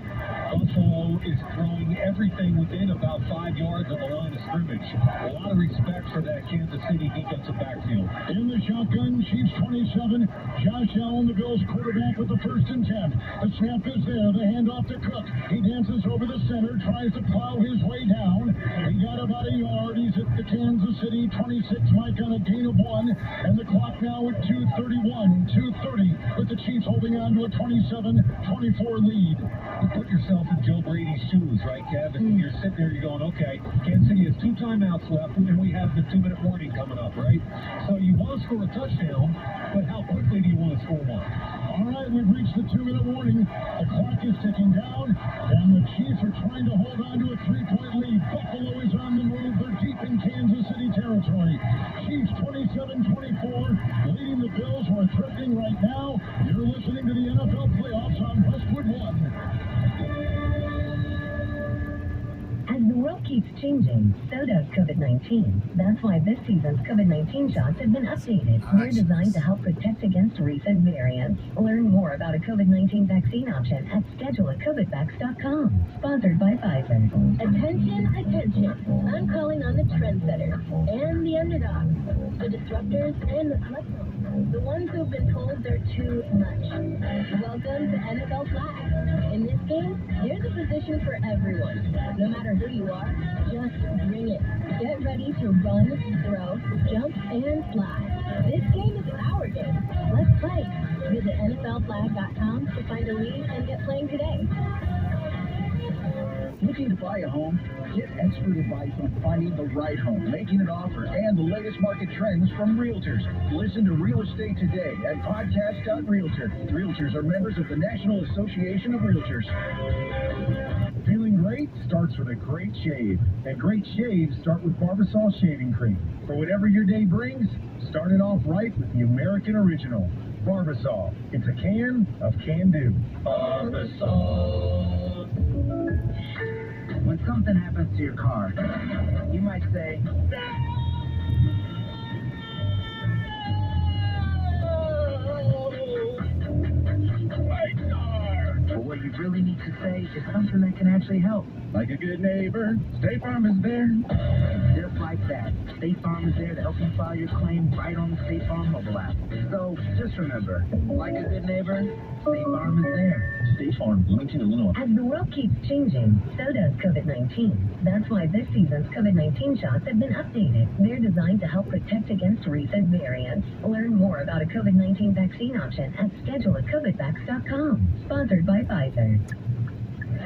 Buffalo is throwing everything within about 5 yards of the line of scrimmage. A lot of respect for that Kansas City defensive backfield. In the shotgun, Chiefs 27. Josh Allen, the Bills quarterback with the 1st and 10. The snap is there. The handoff to Cook. He dances over the center, tries to plow his way down. He got about a yard. He's at the Kansas City 26. Mike on a gain of 1. And the clock now at 2:31, 2:30, with the Chiefs holding on to a 27-24 lead. You put yourself in Joe Brady's shoes, right, Kev? And you're sitting there, you're going, okay, Kansas City has 2 timeouts left, and we have the 2-minute warning coming up, right? So you want to score a touchdown, but how quickly do you want to score one? All right, we've reached the 2-minute warning. The clock is ticking down, and the Chiefs are trying to hold on to a 3-point lead. Buffalo is on the move. They're deep in Kansas City territory. Chiefs 27-24, leading the Bills, who are threatening right now. You're listening to the NFL playoffs on Westwood One. As the rookie keeps changing, so does COVID-19. That's why this season's COVID-19 shots have been updated. They're designed to help protect against recent variants. Learn more about a COVID-19 vaccine option at scheduleacovidvax.com. Sponsored by Pfizer. Attention, attention. I'm calling on the trendsetters and the underdogs, the disruptors and the selectors. The ones who've been told they're too much. Welcome to NFL Flag. In this game, there's a position for everyone. No matter who you are, just bring it. Get ready to run, throw, jump, and fly. This game is our game. Let's play. Visit NFLflag.com to find a league and get playing today. Looking to buy a home? Get expert advice on finding the right home, making an offer, and the latest market trends from realtors. Listen to Real Estate Today at podcast.realtor. Realtors are members of the National Association of Realtors. Feeling great starts with a great shave. And great shaves start with Barbasol Shaving Cream. For whatever your day brings, start it off right with the American Original. Barbasol. It's a can of can-do. Barbasol. When something happens to your car, you might say, but what you really need to say is something that can actually help. Like a good neighbor, State Farm is there. And just like that, State Farm is there to help you file your claim right on the State Farm mobile app. So just remember, like a good neighbor, State Farm is there. State Farm, Bloomington, Illinois. As the world keeps changing, so does COVID-19. That's why this season's COVID-19 shots have been updated. They're designed to help protect against recent variants. Learn more about a COVID-19 vaccine option at scheduleacovidvax.com. Sponsored by Pfizer.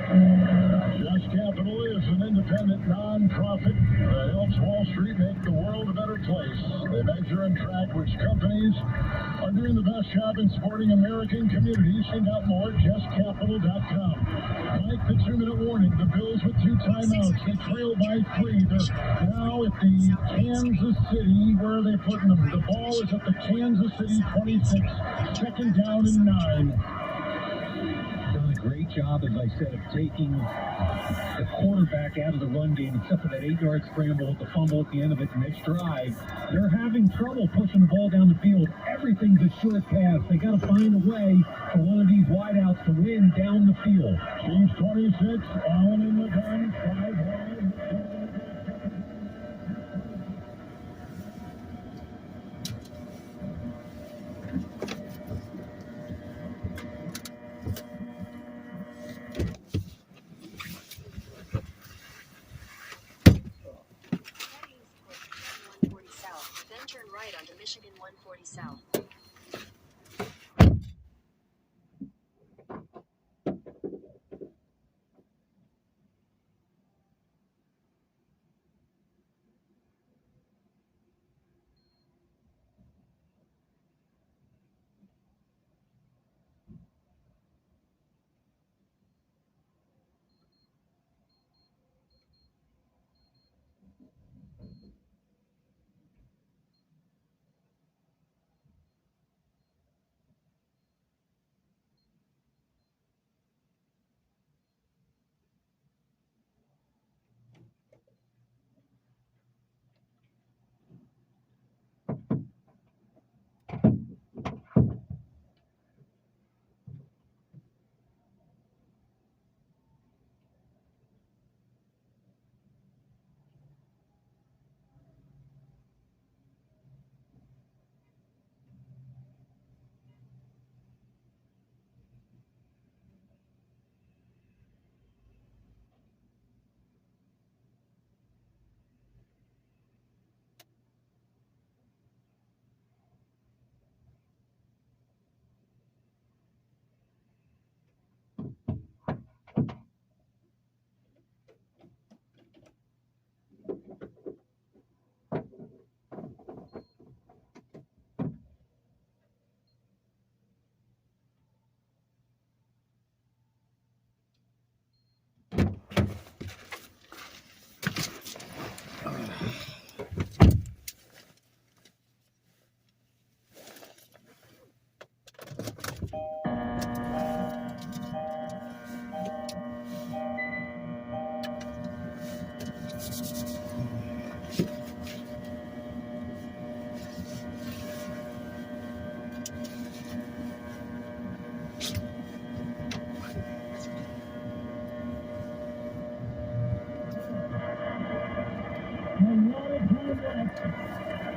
Just Capital is an independent non-profit that helps Wall Street make the world a better place. They measure and track which companies are doing the best job in supporting American communities. Find out more at justcapital.com. Like the 2-minute warning, the Bills with 2 timeouts. They trail by 3. They're now at the Kansas City. Where are they putting them? The ball is at the Kansas City 26. Second down and 9. Great job, as I said, of taking the quarterback out of the run game, except for that 8-yard scramble with the fumble at the end of it. Next drive, they're having trouble pushing the ball down the field. Everything's a short pass. They got to find a way for one of these wideouts to win down the field. Chiefs 26, Allen in the gun, 5 wide. Then turn right onto Michigan 140 South.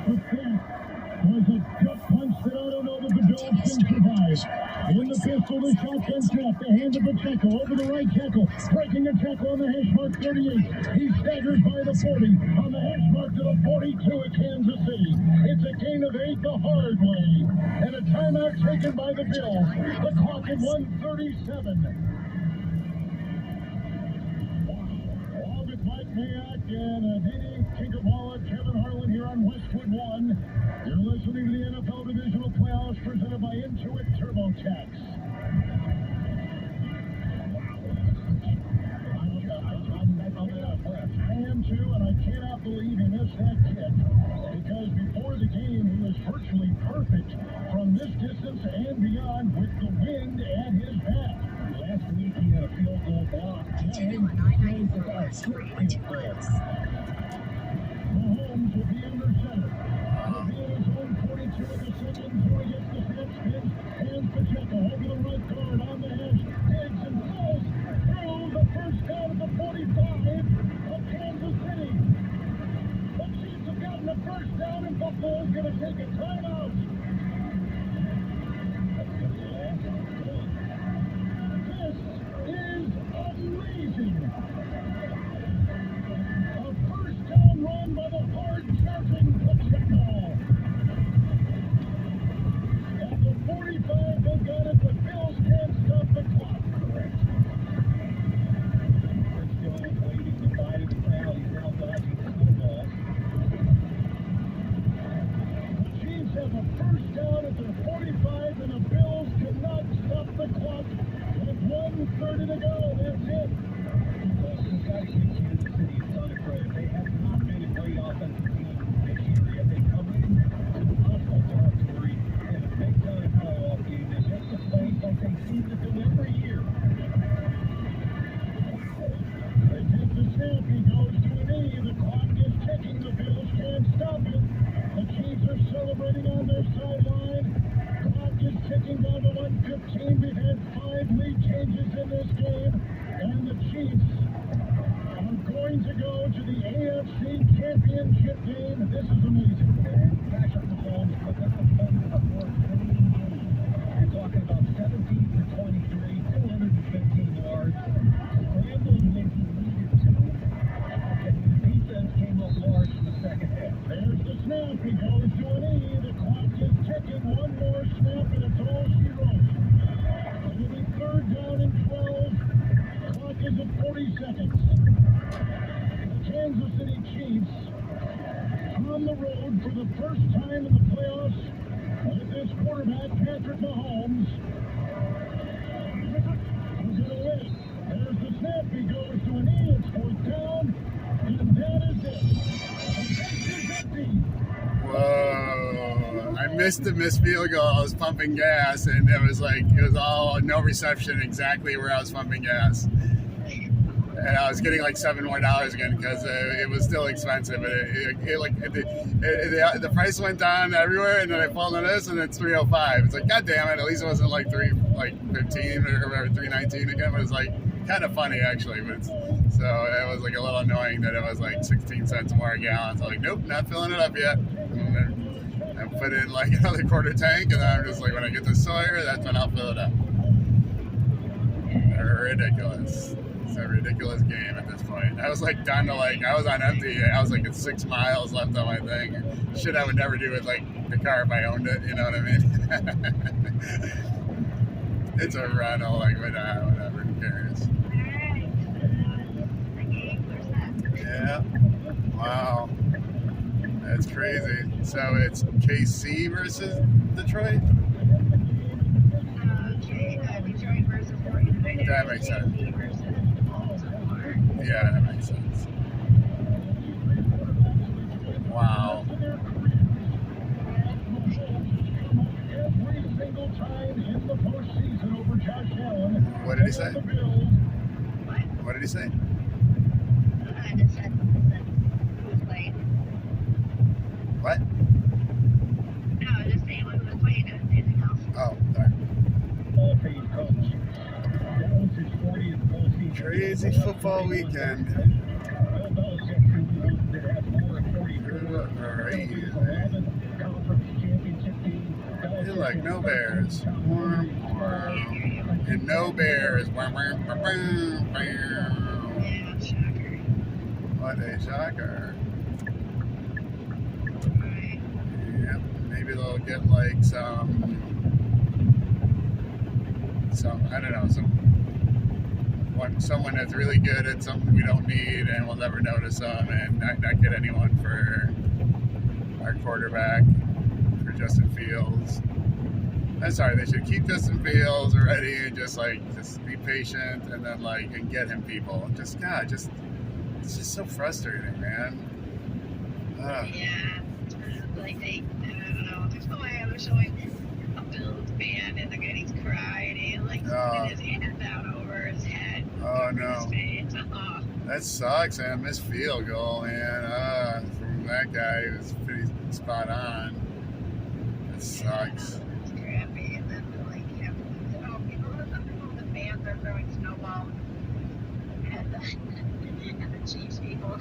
But that was a gut punch that I don't know that the Bills can survive. In the pistol, the shotgun snap, the hand of Pacheco over the right tackle, breaking a tackle on the hash mark 38. He staggers by the 40, on the hash mark to the 42 at Kansas City. It's a gain of 8 the hard way, and a timeout taken by the Bills. The clock at 1:37. With Mike Mayock and Didi Kinkawala, Kevin Harlan here on Westwood One. You're listening to the NFL Divisional Playoffs presented by Intuit TurboTax. I am too, and I cannot believe he missed that kick, because before the game he was virtually perfect from this distance and beyond with the wind at his back. Last week he had a field goal block. Mahomes will be under center. He'll be in his own 42 at the second. Throw against the snap spin. Hands Pacheco over the right guard on the edge. Digs and falls through the first down at the 45 of Kansas City. The Chiefs have gotten the first down, and Buffalo's going to take a timeout. This is amazing. A first down run by the hard-charging Pacheco. At the 45, they got it. The Bills can't stop the clock. We're still waiting to find the crowd. He's now dodging the football. The Chiefs have a first down at their 45, and the Bills cannot stop the clock. With 1:30 to go, that's it. We've got to give Kansas City a ton of credit. They have not been a great offensive team this year, yet they come into hostile territory in a big-time playoff game. They just to play like they seem to do every year. They take the snap. He goes to a knee. The clock is ticking. The Bills can't stop it. The Chiefs are celebrating on their sideline. Clock is ticking down to 1:15. We've had 5 lead changes in this game, and the Chiefs are going to go to the AFC Championship game. This is amazing. And Patrick Mahomes put up a fun before winning game. You're talking about 17 for 23, 215 yards. Scrambled when he needed to. And the defense came up large in the second half. There's the snap. He goes to a knee. The clock is ticking. One more snap, and it's all she wrote. It'll be third down and 12. Clock is at 40 seconds. The Kansas City Chiefs on the road for the first time in the playoffs with this quarterback, Patrick Mahomes. Who's going to win? There's the snap. He goes to a knee. It's fourth down. And that is it. The bench is empty. Whoa. I missed the missed field goal. I was pumping gas, and it was all no reception exactly where I was pumping gas. And I was getting like $7 more again because it was still expensive. But the price went down everywhere, and then I fall on this, and it's $305. It's like, God damn it! At least it wasn't like $315 or $319 again. But it's like kind of funny actually. But so it was like a little annoying that it was like 16 cents more a gallon. So like, nope, not filling it up yet. And I put in like another quarter tank, and then I'm just like, when I get to Sawyer, that's when I'll fill it up. Ridiculous. It's a ridiculous game at this point. I was like down to I was on empty. I was like at 6 miles left on my thing. Shit I would never do with like the car if I owned it, you know what I mean? It's a rental, like whatever, who cares? Yeah. Wow. That's crazy. So it's KC versus Detroit? Detroit versus Green Bay. That makes sense. Yeah, that makes sense. Wow. Every single time in the postseason over Josh Allen. What did he say? What did he say? I just said who was playing. What? No, I was just saying who was playing. Anything else? Oh, sorry. Ball-paid coach. That was his 40th postseason. Crazy football weekend. Bill Belichick, who that has more than 40 Great. look, no bears. And no bears. Yeah, shocker. What a shocker. Right. Yep. Maybe they'll get like some I don't know, someone that's really good at something we don't need and we'll never notice them, and not get anyone for our quarterback, for Justin Fields. I'm sorry, they should keep Justin Fields ready and just be patient and then and get him people. It's just so frustrating, man. Yeah. Like I don't know. There's no way they're showing a Bills fan and the guy he's crying and putting his hands out over his head. Oh, no. His face. That sucks, man. Missed field goal, man. From that guy, it was pretty spot on. That sucks. It's crappy. And then, people the fans are throwing snowballs at the Chiefs people.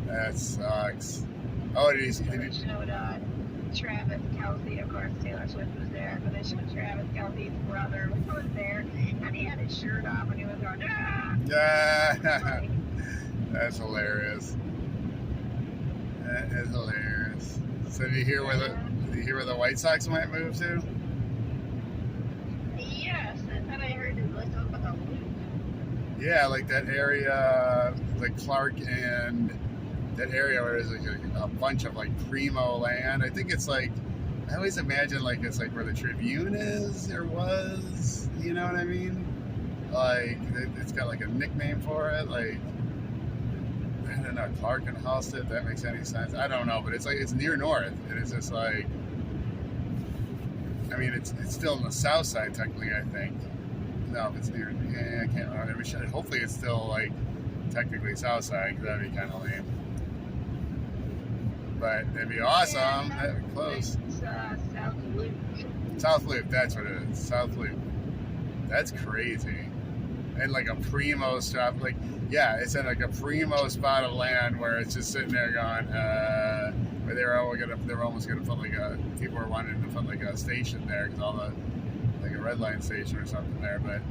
That sucks. Oh, did he showed Travis Kelce, of course, Taylor Swift was there, but they showed Travis Kelce's brother was there, and he had his shirt off, and he was going, ah! Yeah. That's hilarious. That is hilarious. So did you hear where the White Sox might move to? Yes, I thought I heard it like up about Luke. Yeah, like that area, like Clark and that area where there's a bunch of primo land. I think it's I always imagine it's where the Tribune is or was. You know what I mean? It's got a nickname for it. I don't know, Clark and Halstead. If that makes any sense? I don't know, but it's it's near North, and it's just I mean, it's still on the south side technically. I think. No, if it's near, I can't remember. Hopefully, it's still technically south side, because that'd be kind of lame. But that'd be awesome. That'd be close. It's South Loop. South Loop, that's what it is. South Loop. That's crazy. And a primo spot, it's in a primo spot of land where it's just sitting there going, where they were almost gonna put people were wanting to put a station there, because all the a red line station or something there, but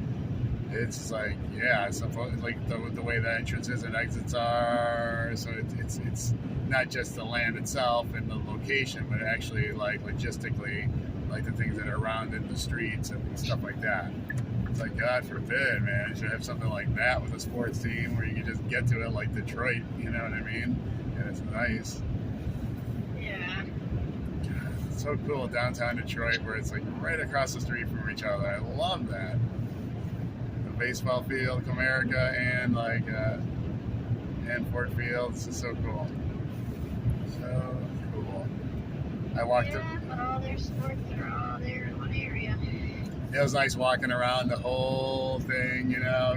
it's it's the way the entrances and exits are, so it's not just the land itself and the location, but actually logistically, the things that are around in the streets and stuff like that. It's God forbid, man, you should have something like that with a sports team where you can just get to it like Detroit, you know what I mean? And it's nice. Yeah. It's so cool downtown Detroit where it's right across the street from each other. I love that. The baseball field, Comerica, and and Ford Field. It's just so cool. So cool. I walked up. All their sports are all there in one area. It was nice walking around the whole thing,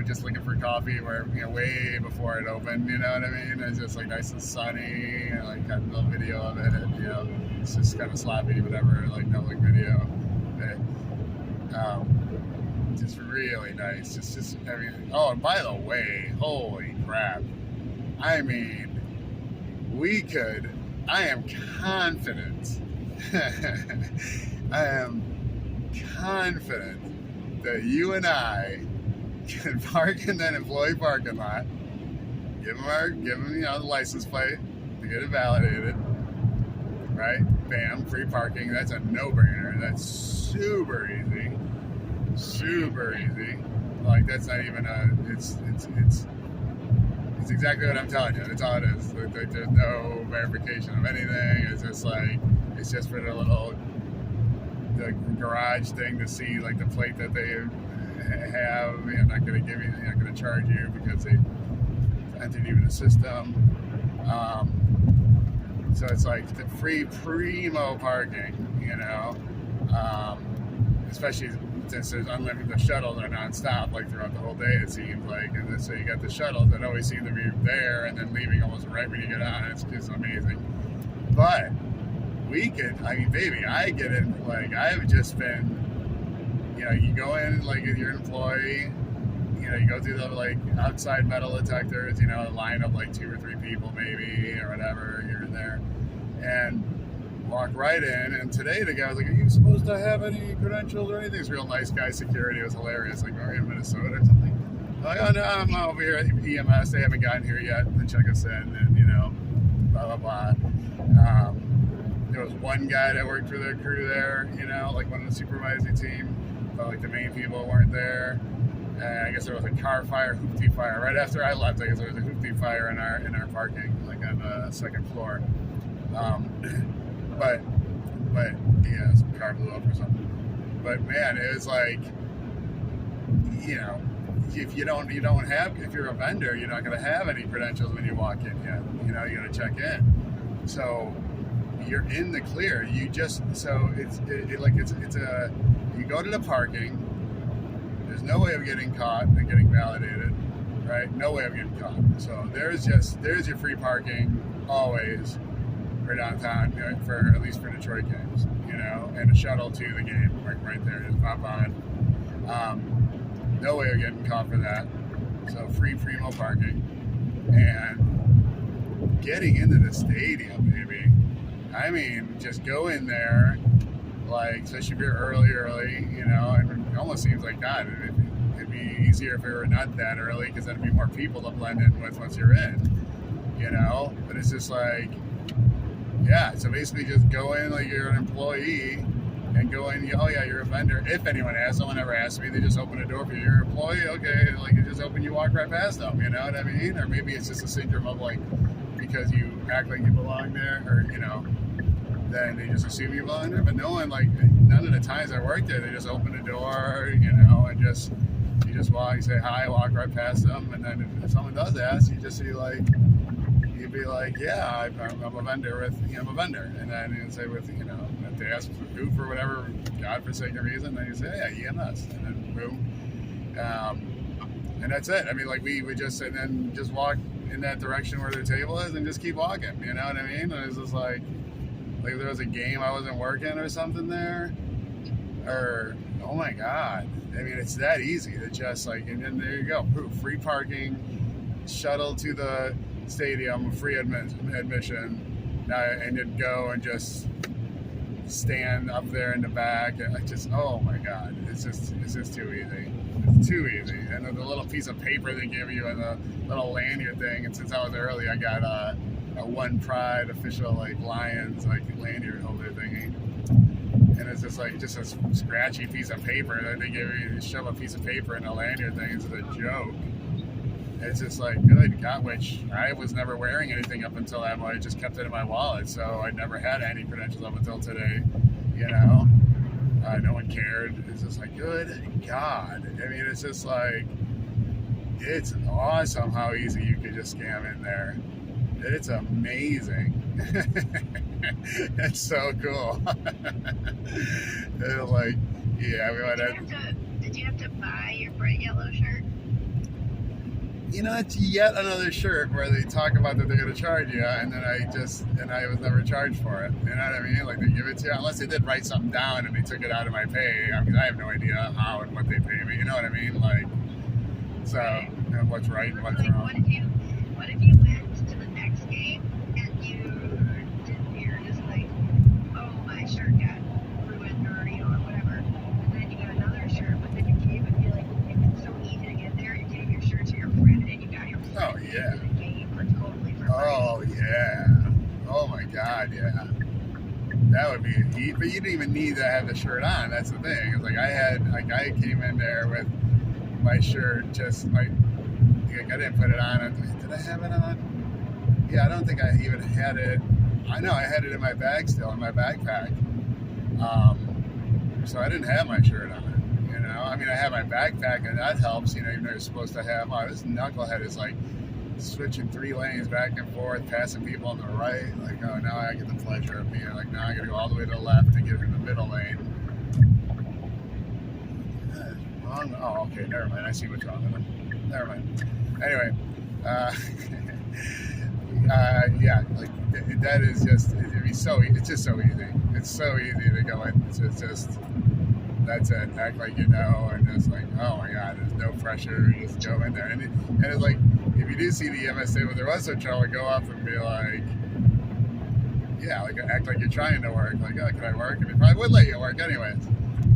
just looking for coffee where, way before it opened, you know what I mean? It's just nice and sunny, and got a little video of it, and, it's just kind of sloppy, whatever, no video. But, just really nice. Just everything. Oh, and by the way, holy crap. I mean, I am confident. I am confident that you and I can park in that employee parking lot, give them the license plate to get it validated, right? Bam, free parking. That's a no-brainer. That's super easy. Super easy. That's not even it's exactly what I'm telling you. That's all it is. There's no verification of anything. It's just it's just for the little garage thing to see the plate that they have. I'm not going to not going to charge you because they entered you in the system. So it's the free primo parking, especially since there's unlimited. The shuttles are nonstop throughout the whole day, it seems and so you got the shuttles that always seem to be there and then leaving almost right when you get on. It's just amazing. But baby, I get it. I've just been, you go in if you're an employee, you go through the outside metal detectors, line up 2 or 3 people maybe or whatever here and there, and Walk right in, and today the guy was like, "Are you supposed to have any credentials or anything?" He's a real nice guy. Security was hilarious. Like, "Are you in Minnesota or something?" I'm like, "Oh no, I'm over here at EMS. They haven't gotten here yet to check us in," and blah blah blah. There was one guy that worked for the crew there, like one of the supervising team, but like the main people weren't there. And I guess there was a car fire, hoopty fire. Right after I left, I guess there was a hoopty fire in our parking, like on the second floor. But yeah, some car blew up or something. But man, it was like, if you don't have, if you're a vendor, you're not going to have any credentials when you walk in yet. You got to check in. So you're in the clear. You just, so you go to the parking. There's no way of getting caught and getting validated, right? No way of getting caught. So there's your free parking always for downtown, for at least for Detroit games, and a shuttle to the game right there. Just pop on. No way of getting caught for that. So free primo parking and getting into the stadium, baby. I mean, just go in there, like, especially if you're early, and it almost seems like God, it'd be easier if it were not that early, because then it'd be more people to blend in with once you're in, but it's just like, yeah, so basically just go in like you're an employee and go in, oh yeah, you're a vendor. If anyone asks, someone ever asked me, they just open the door for you. You're an employee, okay, like you just open, you walk right past them, you know what I mean? Or maybe it's just a syndrome of like, because you act like you belong there, or, then they just assume you belong there. But no one, like, none of the times I worked there, they just open the door, and you just walk, you say hi, walk right past them, and then if someone does ask, you'd be like, yeah, I'm a vendor I'm a vendor, and then you'd say if they ask for who for whatever godforsaken reason, then you say, yeah, EMS, and then boom, and that's it. I mean, like we would just, and then just walk in that direction where their table is, and just keep walking. You know what I mean? And it was just like if there was a game I wasn't working or something there, or oh my god, I mean, it's that easy to just like, and then there you go, free parking, shuttle to the stadium, free admission, and then go and just stand up there in the back, and I just, oh my god, it's just too easy. It's too easy. And then the little piece of paper they give you and the little lanyard thing, and since I was early, I got a One Pride official like Lions like lanyard holder thingy, and it's just like just a scratchy piece of paper that they give you. You shove a piece of paper in a lanyard thing. It's a joke. It's just like, good God, which I was never wearing anything up until that point. I just kept it in my wallet, so I never had any credentials up until today, no one cared. It's just like, good God. I mean, it's just like, it's awesome how easy you could just scam in there. It's amazing. It's so cool. Like, yeah, we went out. Did you have to buy your bright yellow shirt? It's yet another shirt where they talk about that they're going to charge you, and then I was never charged for it. You know what I mean? Like, they give it to you, unless they did write something down and they took it out of my pay. I mean, I have no idea how and what they pay me. You know what I mean? Like, so, what's right and what's wrong. What if you went to the next game and you're just like, oh, my shirt got ruined or, whatever, and then you got another shirt, but then you gave it, like, it's so easy to get there, you gave your shirt to your friend and you got your friend in the game for totally free. Oh, yeah. Oh, my God, yeah. That would be neat, but you didn't even need to have the shirt on. That's the thing. It's like I came in there with my shirt, just like, I didn't put it on. Did I have it on? Yeah, I don't think I even had it. I know I had it in my bag still, in my backpack. So I didn't have my shirt on. I mean, I have my backpack, and that helps. Even though you're supposed to have. Oh, this knucklehead is like switching 3 lanes back and forth, passing people on the right. Like, oh, now I get the pleasure of being like, now I got to go all the way to the left to get in the middle lane. Wrong. Oh, okay, never mind. I see what's wrong with it. Never mind. Anyway, yeah, like that is just, it'd be so, it's just so easy. It's so easy to go in. It's just, that's it. Act like you know, and just like, oh my God, there's no pressure. You just go in there. And it's like, if you do see the EMS table, there was some trouble, go up and be like, yeah, like act like you're trying to work. Like, oh, can I work? And they probably would let you work anyways.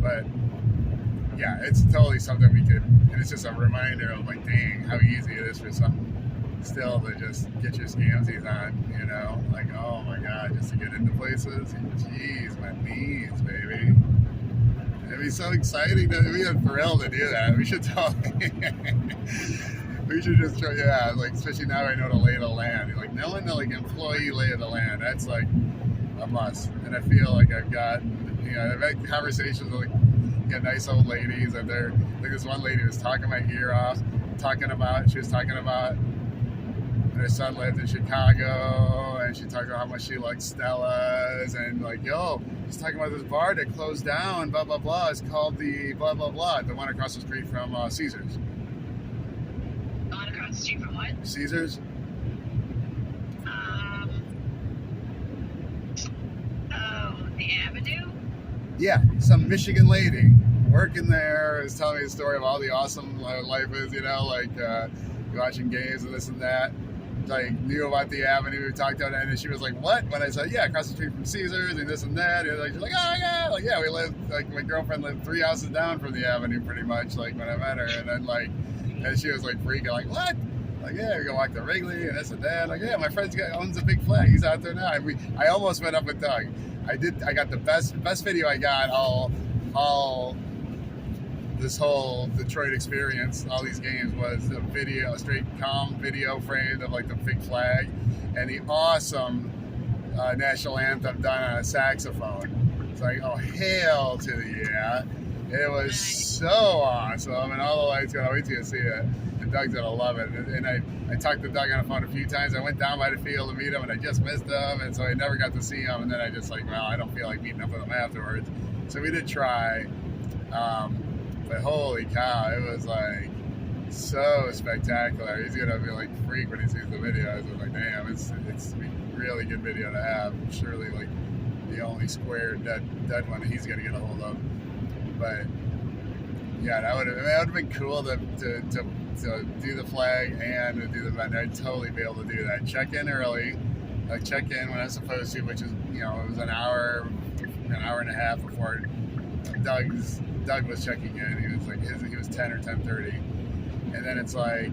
But yeah, it's totally something we could, and it's just a reminder of like, dang, how easy it is for some still to just get your scamsies on, you know? Like, oh my God, just to get into places. Jeez, my knees, baby. It'd be so exciting to be thrilled to do that. We should talk. We should just try, yeah, like, especially now I know the lay of the land. Like, knowing the, like, employee lay of the land, that's, like, a must. And I feel like I've got, you know, I've had conversations with, like, got nice old ladies, and they're, like, this one lady was talking my ear off, she was talking about her son lived in Chicago, and she talked about how much she liked Stella's, and like, yo, she's talking about this bar that closed down, blah, blah, blah. It's called the blah, blah, blah, the one across the street from Caesars. The one across the street from what? Caesars? The Avenue? Yeah, some Michigan lady working there is telling me the story of all the awesome life is, you know, like watching games and this and that. Like, knew about the Avenue, we talked about it, and she was like, what? When I said, yeah, across the street from Caesars and this and that, and like, she's like, oh yeah, like, yeah, we lived, like, my girlfriend lived 3 houses down from the Avenue pretty much, like, when I met her, and then, like, and she was like freaking, like, what? Like, yeah, we go walk to Wrigley and this and that. Like, yeah, my friend owns a big flag, he's out there now. I almost met up with Doug. I got the best video I got all this whole Detroit experience, all these games, was a video, a straight calm video framed of like the big flag and the awesome national anthem done on a saxophone. It's like, oh, hail to the yeah. It was so awesome, and all the lights going, wait till you see it. And Doug's gonna love it. And I talked to Doug on the phone a few times. I went down by the field to meet him, and I just missed him, and so I never got to see him. And then I just like, well, I don't feel like meeting up with him afterwards. So we did try. But holy cow, it was like so spectacular. He's gonna be like freak when he sees the videos. I'm like, damn, it's a really good video to have. Surely like the only square dead one he's gonna get a hold of. But yeah, that would have been cool to do the flag and to do the event. I'd totally be able to do that. Check in early, check in when I was supposed to, which is, you know, it was an hour and a half before Doug was checking in. He was like, he was 10 or 10:30, and then it's like,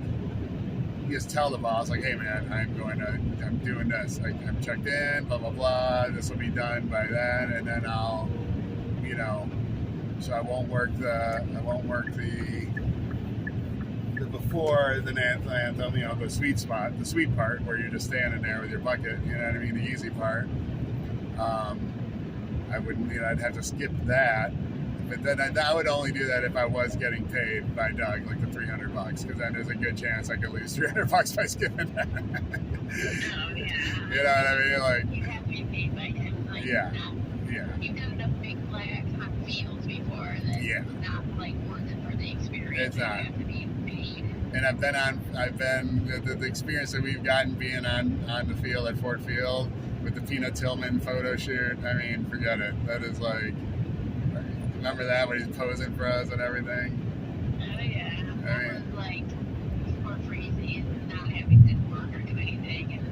you just tell the boss, like, hey man, I'm doing this. Like, I'm checked in, blah blah blah. This will be done by then, and then I'll, you know, so I won't work the before the anthem, you know, the sweet spot, the sweet part where you're just standing there with your bucket. You know what I mean? The easy part. I wouldn't, you know, I'd have to skip that. But then I would only do that if I was getting paid by Doug, like the $300, because then there's a good chance I could lose $300 by skipping that. Oh, yeah. You know what I mean? Like, you have to be paid by him. Like, yeah. Not, Yeah. You've done enough big flags on fields before that Yeah. it's not like worth it for the experience. It's not. You have to be paid. And I've been the experience that we've gotten being on the field at Ford Field with the Tina Tillman photo shoot. I mean, forget it. That is like, remember that when he's posing for us and everything? Oh yeah. I mean, Was like for freezing and not having to work or do anything, and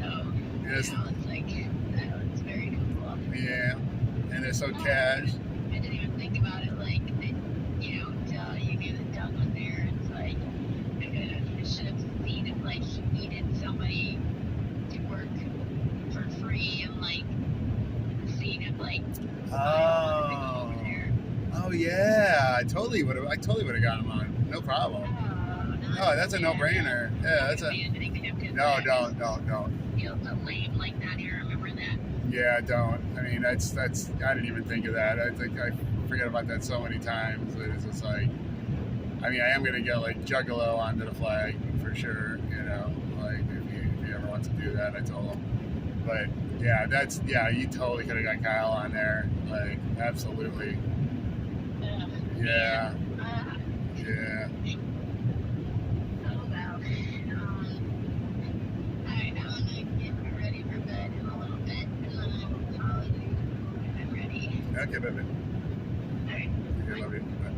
so Yes. you know, it's like it's very cool. yeah, and they're so cash. I didn't even think about it like you know, until you knew that Doug was there. It's like I should have seen if like he needed somebody to work for free and like seen if like Oh yeah, I totally would have got him on. No problem. Oh, that's a no-brainer. Yeah, that's a. No, don't. You know, the lame like that here. Remember that? Yeah, don't. I mean, that's. I didn't even think of that. I think I forget about that so many times that it's just like. I mean, I am gonna get like Juggalo onto the flag for sure. You know, like if he ever wants to do that, I told him. But yeah, you totally could have got Kyle on there. Like, absolutely. Yeah. Yeah. Oh wow. Alright, I'm gonna get ready for bed in a little bit, and then I will call you when I'm ready. Okay, baby. Alright. I love you. Bye.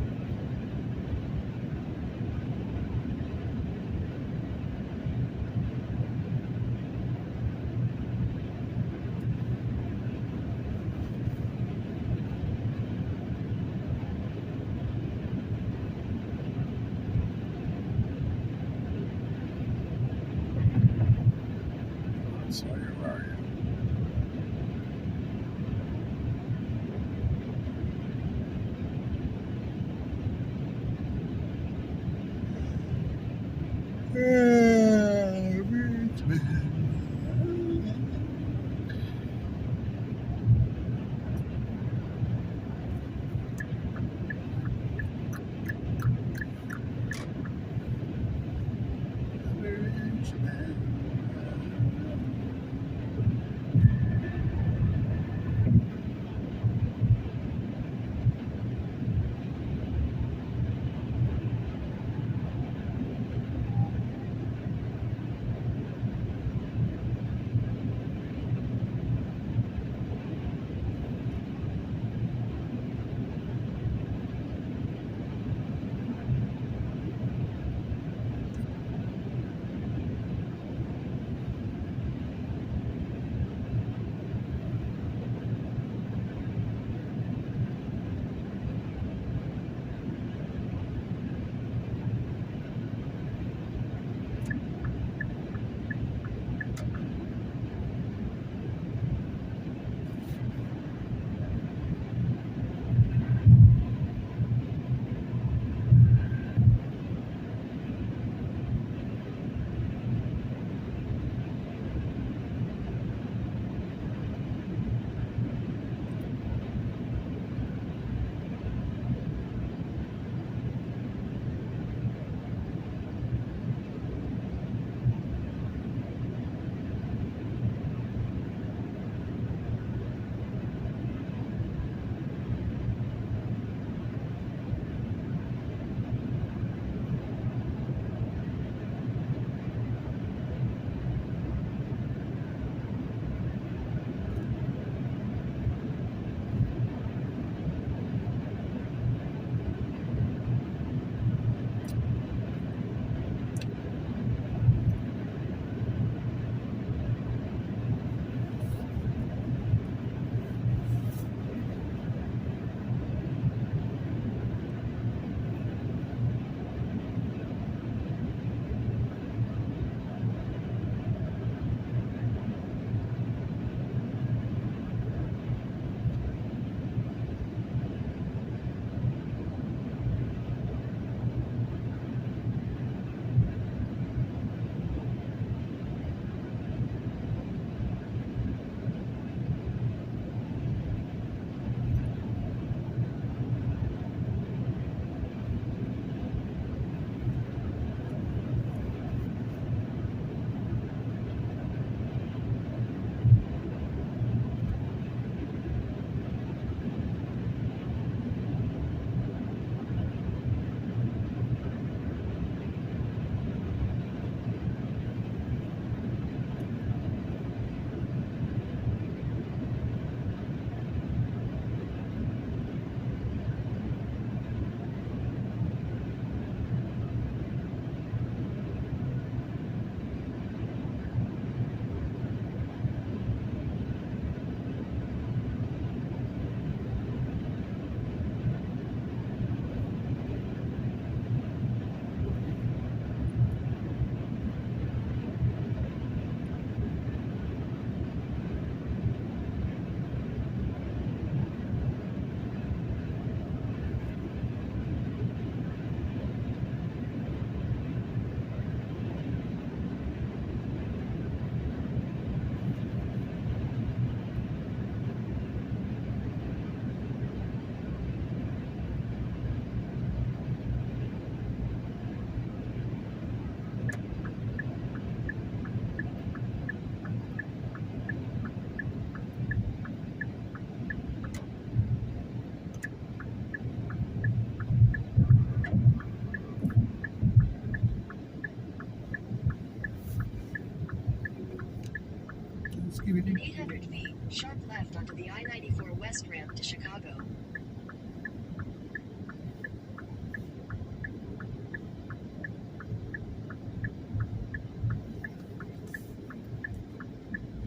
800 feet, sharp left onto the I-94 West ramp to Chicago.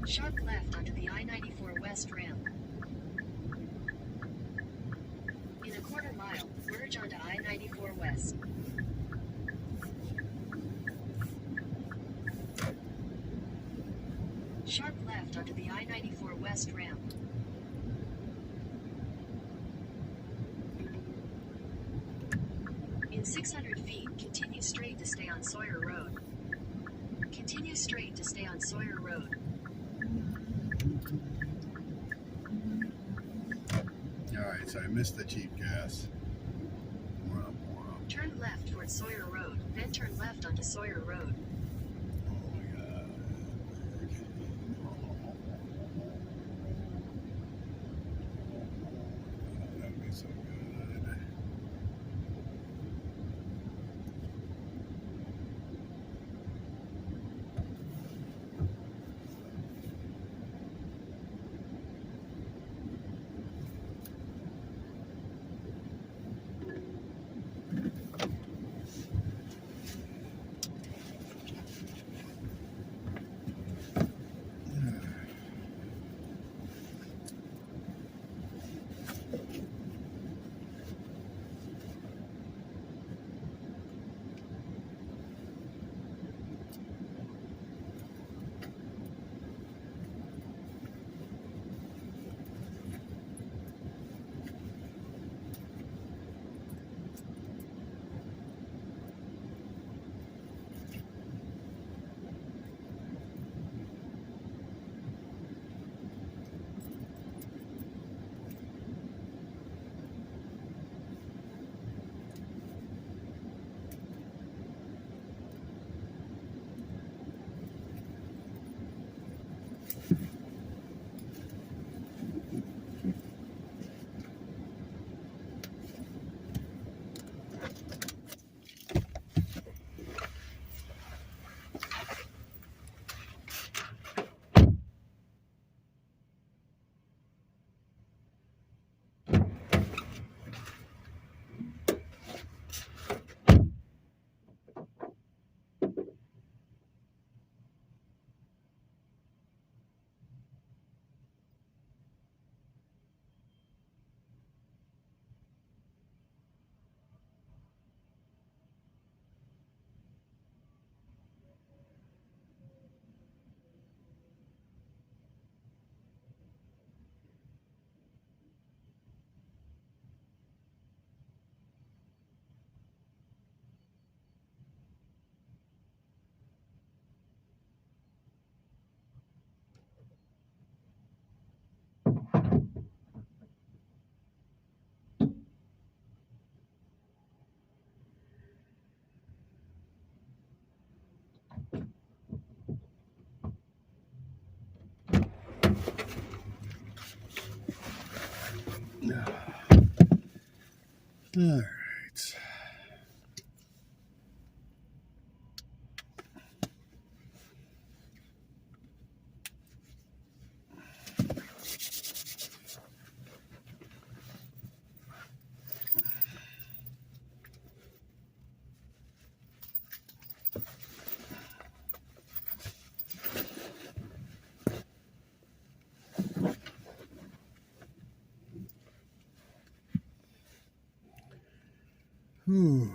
Sharp left onto the I-94 West ramp. In a quarter mile, merge onto I-94 West. Sharp left onto the I-94 West ramp. In 600 feet, continue straight to stay on Sawyer Road. Continue straight to stay on Sawyer Road. Alright, so I missed the cheap gas. More up, more up. Turn left towards Sawyer Road, then turn left onto Sawyer Road. Oh my god. That would be so good. All right. Whew.